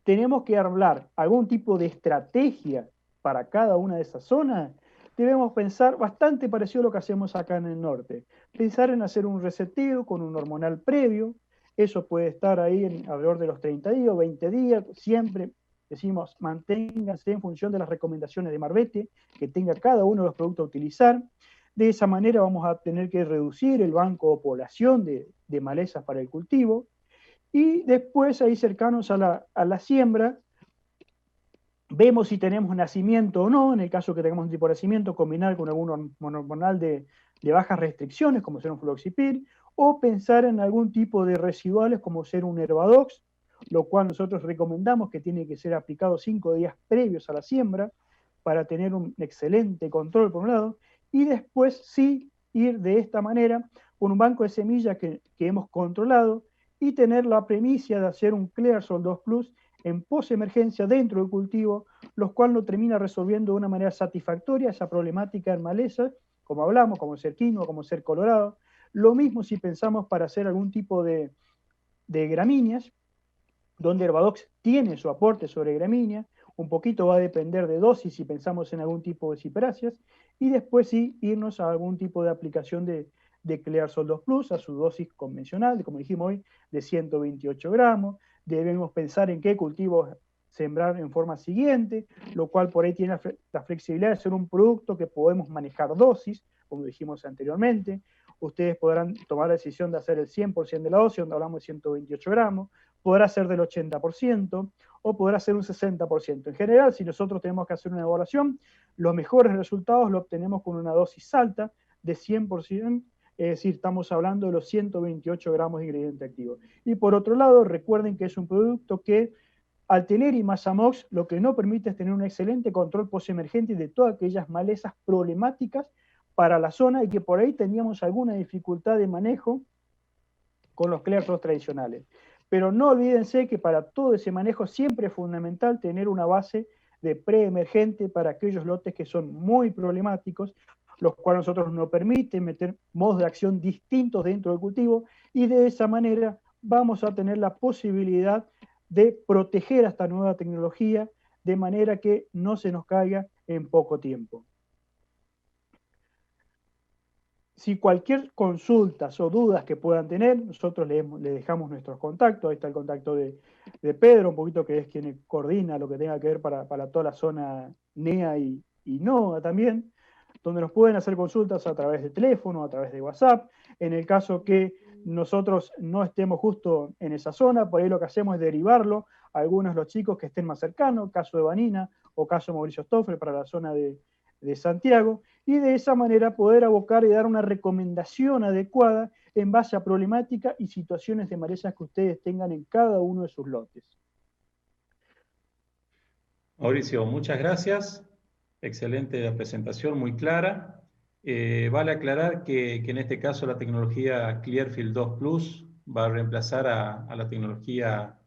tenemos que hablar algún tipo de estrategia para cada una de esas zonas, debemos pensar bastante parecido a lo que hacemos acá en el norte. Pensar en hacer un reseteo con un hormonal previo, eso puede estar ahí alrededor de los 30 días o 20 días, siempre decimos manténganse en función de las recomendaciones de Marbete, que tenga cada uno de los productos a utilizar. De esa manera vamos a tener que reducir el banco o población de malezas para el cultivo. Y después, ahí cercanos a la siembra, vemos si tenemos nacimiento o no. En el caso que tengamos un tipo de nacimiento, combinar con algún hormonal de bajas restricciones, como ser un fluoxipir, o pensar en algún tipo de residuales, como ser un Herbadox, lo cual nosotros recomendamos que tiene que ser aplicado 5 días previos a la siembra para tener un excelente control, por un lado, y después sí ir de esta manera con un banco de semillas que hemos controlado, y tener la premisa de hacer un Clearsol 2 Plus en posemergencia dentro del cultivo, lo cual no termina resolviendo de una manera satisfactoria esa problemática en malezas, como hablamos, como ser quinoa, como ser colorado. Lo mismo si pensamos para hacer algún tipo de gramíneas, donde Herbadox tiene su aporte sobre gramínea, un poquito va a depender de dosis si pensamos en algún tipo de ciperáceas, y después sí irnos a algún tipo de aplicación de Clearsol 2 Plus a su dosis convencional, como dijimos hoy, de 128 gramos. Debemos pensar en qué cultivos sembrar en forma siguiente, lo cual por ahí tiene la flexibilidad de ser un producto que podemos manejar dosis, como dijimos anteriormente. Ustedes podrán tomar la decisión de hacer el 100% de la dosis, donde hablamos de 128 gramos, podrá ser del 80% o podrá ser un 60%. En general, si nosotros tenemos que hacer una evaluación, los mejores resultados los obtenemos con una dosis alta de 100%, es decir, estamos hablando de los 128 gramos de ingrediente activo. Y por otro lado, recuerden que es un producto que, al tener Imazamox, lo que no permite es tener un excelente control postemergente de todas aquellas malezas problemáticas para la zona y que por ahí teníamos alguna dificultad de manejo con los Clearsol tradicionales. Pero no olvídense que para todo ese manejo siempre es fundamental tener una base de preemergente para aquellos lotes que son muy problemáticos, los cuales nosotros nos permiten meter modos de acción distintos dentro del cultivo, y de esa manera vamos a tener la posibilidad de proteger a esta nueva tecnología de manera que no se nos caiga en poco tiempo. Si cualquier consultas o dudas que puedan tener, nosotros le dejamos nuestros contactos. Ahí está el contacto de Pedro, un poquito, que es quien coordina lo que tenga que ver para toda la zona NEA y NOA también, donde nos pueden hacer consultas a través de teléfono, a través de WhatsApp. En el caso que nosotros no estemos justo en esa zona, por ahí lo que hacemos es derivarlo a algunos de los chicos que estén más cercanos, caso de Vanina o caso de Mauricio Stoffel para la zona de Santiago, y de esa manera poder abocar y dar una recomendación adecuada en base a problemática y situaciones de malezas que ustedes tengan en cada uno de sus lotes. Mauricio, muchas gracias. Excelente la presentación, muy clara. Vale aclarar que en este caso la tecnología Clearfield 2 Plus va a reemplazar a la tecnología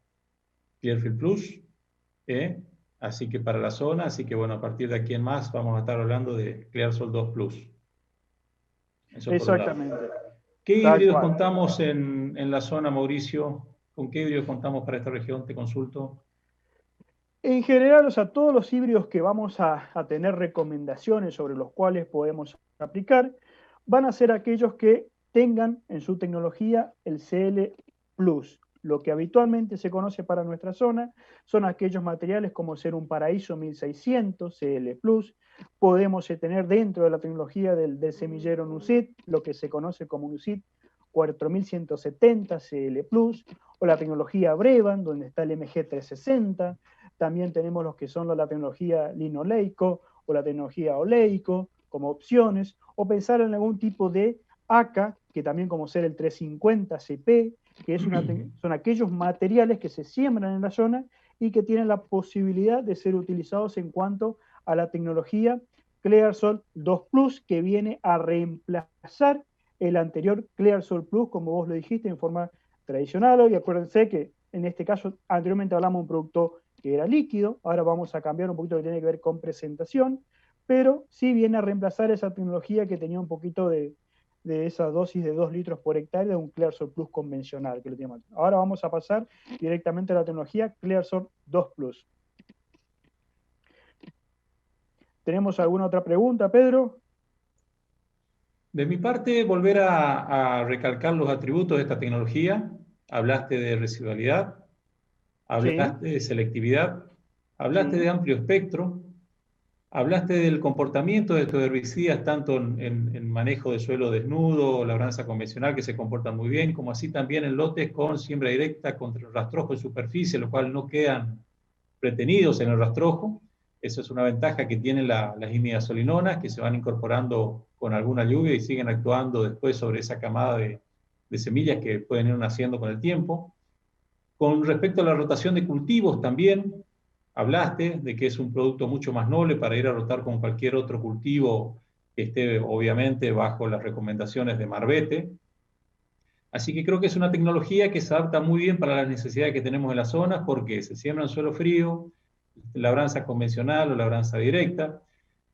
Clearfield Plus, así que para la zona, así que bueno, a partir de aquí en más vamos a estar hablando de ClearSol 2 Plus. Eso por un lado. Exactamente. ¿Qué Tal híbridos cual. contamos en la zona, Mauricio? ¿Con qué híbridos contamos para esta región? Te consulto. En general, o sea, todos los híbridos que vamos a tener recomendaciones sobre los cuales podemos aplicar, van a ser aquellos que tengan en su tecnología el CL Plus. Lo que habitualmente se conoce para nuestra zona son aquellos materiales como ser un Paraíso 1600 CL Plus. Podemos tener dentro de la tecnología del semillero Nucit lo que se conoce como Nucit 4170 CL Plus, o la tecnología Brevan, donde está el MG360. También tenemos los que son la tecnología linoleico o la tecnología oleico como opciones, o pensar en algún tipo de ACA, que también como ser el 350 CP, que son aquellos materiales que se siembran en la zona y que tienen la posibilidad de ser utilizados en cuanto a la tecnología ClearSol 2 Plus, que viene a reemplazar el anterior ClearSol Plus, como vos lo dijiste, en forma tradicional. Y acuérdense que en este caso anteriormente hablamos de un producto que era líquido, ahora vamos a cambiar un poquito que tiene que ver con presentación, pero sí viene a reemplazar esa tecnología que tenía un poquito de esa dosis de 2 litros por hectárea de un ClearSol Plus convencional que lo tenemos. Ahora vamos a pasar directamente a la tecnología ClearSol 2 Plus. ¿Tenemos alguna otra pregunta, Pedro? De mi parte, volver a recalcar los atributos de esta tecnología. Hablaste de residualidad, hablaste de selectividad, hablaste de amplio espectro, hablaste del comportamiento de estos herbicidas, tanto en manejo de suelo desnudo, labranza convencional, que se comportan muy bien, como así también en lotes con siembra directa contra el rastrojo en superficie, lo cual no quedan retenidos en el rastrojo. Eso es una ventaja que tienen las imidazolinonas, que se van incorporando con alguna lluvia y siguen actuando después sobre esa camada de semillas que pueden ir naciendo con el tiempo. Con respecto a la rotación de cultivos también, hablaste de que es un producto mucho más noble para ir a rotar con cualquier otro cultivo que esté obviamente bajo las recomendaciones de Marbete. Así que creo que es una tecnología que se adapta muy bien para las necesidades que tenemos en las zonas porque se siembra en suelo frío, labranza convencional o labranza directa.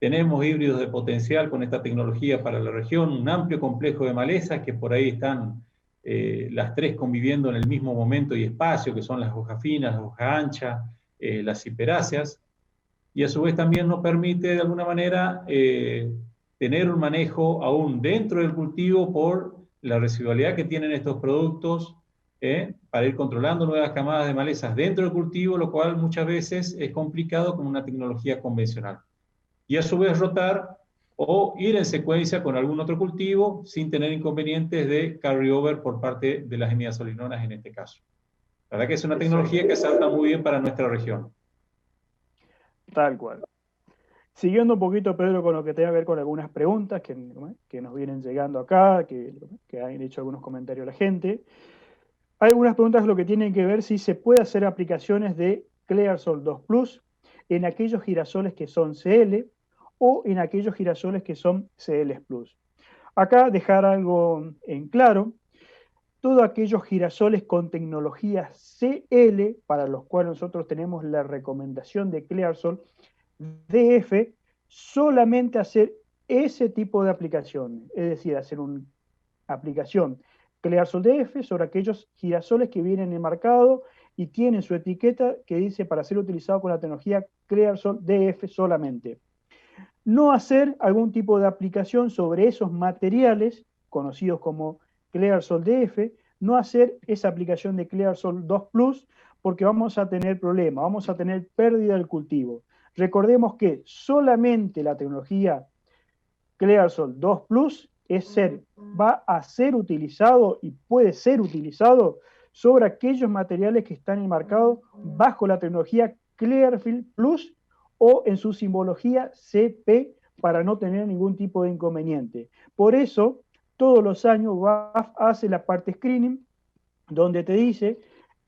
Tenemos híbridos de potencial con esta tecnología para la región, un amplio complejo de malezas que por ahí están las tres conviviendo en el mismo momento y espacio, que son las hojas finas, las hojas anchas, las ciperáceas, y a su vez también nos permite de alguna manera tener un manejo aún dentro del cultivo por la residualidad que tienen estos productos, para ir controlando nuevas camadas de malezas dentro del cultivo, lo cual muchas veces es complicado con una tecnología convencional. Y a su vez rotar o ir en secuencia con algún otro cultivo sin tener inconvenientes de carryover por parte de las imidazolinonas en este caso. La verdad que es una tecnología que se adapta muy bien para nuestra región. Tal cual. Siguiendo un poquito, Pedro, con lo que tenga que ver con algunas preguntas que nos vienen llegando acá, que han hecho algunos comentarios la gente. Hay algunas preguntas lo que tienen que ver si se puede hacer aplicaciones de ClearSol 2 Plus en aquellos girasoles que son CL o en aquellos girasoles que son CL Plus. Acá dejar algo en claro: todos aquellos girasoles con tecnología CL, para los cuales nosotros tenemos la recomendación de ClearSol DF, solamente hacer ese tipo de aplicación, es decir, hacer una aplicación ClearSol DF sobre aquellos girasoles que vienen enmarcados y tienen su etiqueta que dice para ser utilizado con la tecnología ClearSol DF solamente. No hacer algún tipo de aplicación sobre esos materiales conocidos como ClearSol DF, no hacer esa aplicación de ClearSol 2 Plus, porque vamos a tener problemas, vamos a tener pérdida del cultivo. Recordemos que solamente la tecnología ClearSol 2 Plus va a ser utilizado y puede ser utilizado sobre aquellos materiales que están enmarcados bajo la tecnología Clearfield Plus o en su simbología CP para no tener ningún tipo de inconveniente. Por eso, todos los años BAF hace la parte screening, donde te dice,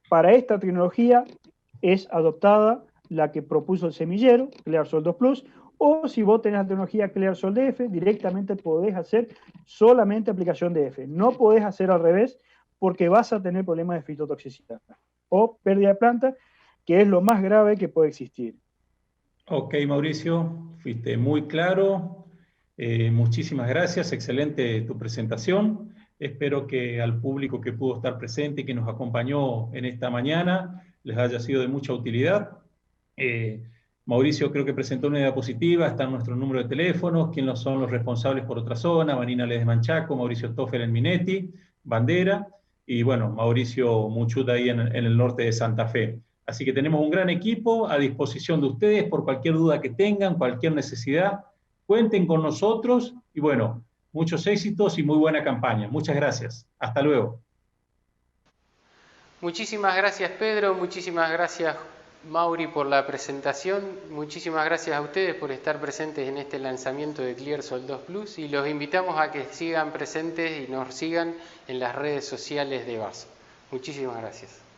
para esta tecnología es adoptada la que propuso el semillero, ClearSol 2 Plus, o si vos tenés la tecnología ClearSol DF, directamente podés hacer solamente aplicación de DF. No podés hacer al revés, porque vas a tener problemas de fitotoxicidad o pérdida de planta, que es lo más grave que puede existir. Ok, Mauricio, fuiste muy claro. Muchísimas gracias, excelente tu presentación. Espero que al público que pudo estar presente y que nos acompañó en esta mañana les haya sido de mucha utilidad. Mauricio creo que presentó una diapositiva, está nuestro número de teléfono, quiénes son los responsables por otra zona, Vanina Ledesman Chaco, Mauricio Stoffel en Minetti, Bandera, y bueno, Mauricio Muchut ahí en el norte de Santa Fe. Así que tenemos un gran equipo a disposición de ustedes por cualquier duda que tengan, cualquier necesidad. Cuenten con nosotros y bueno, muchos éxitos y muy buena campaña. Muchas gracias. Hasta luego. Muchísimas gracias, Pedro. Muchísimas gracias, Mauri, por la presentación. Muchísimas gracias a ustedes por estar presentes en este lanzamiento de ClearSol 2 Plus y los invitamos a que sigan presentes y nos sigan en las redes sociales de BASF. Muchísimas gracias.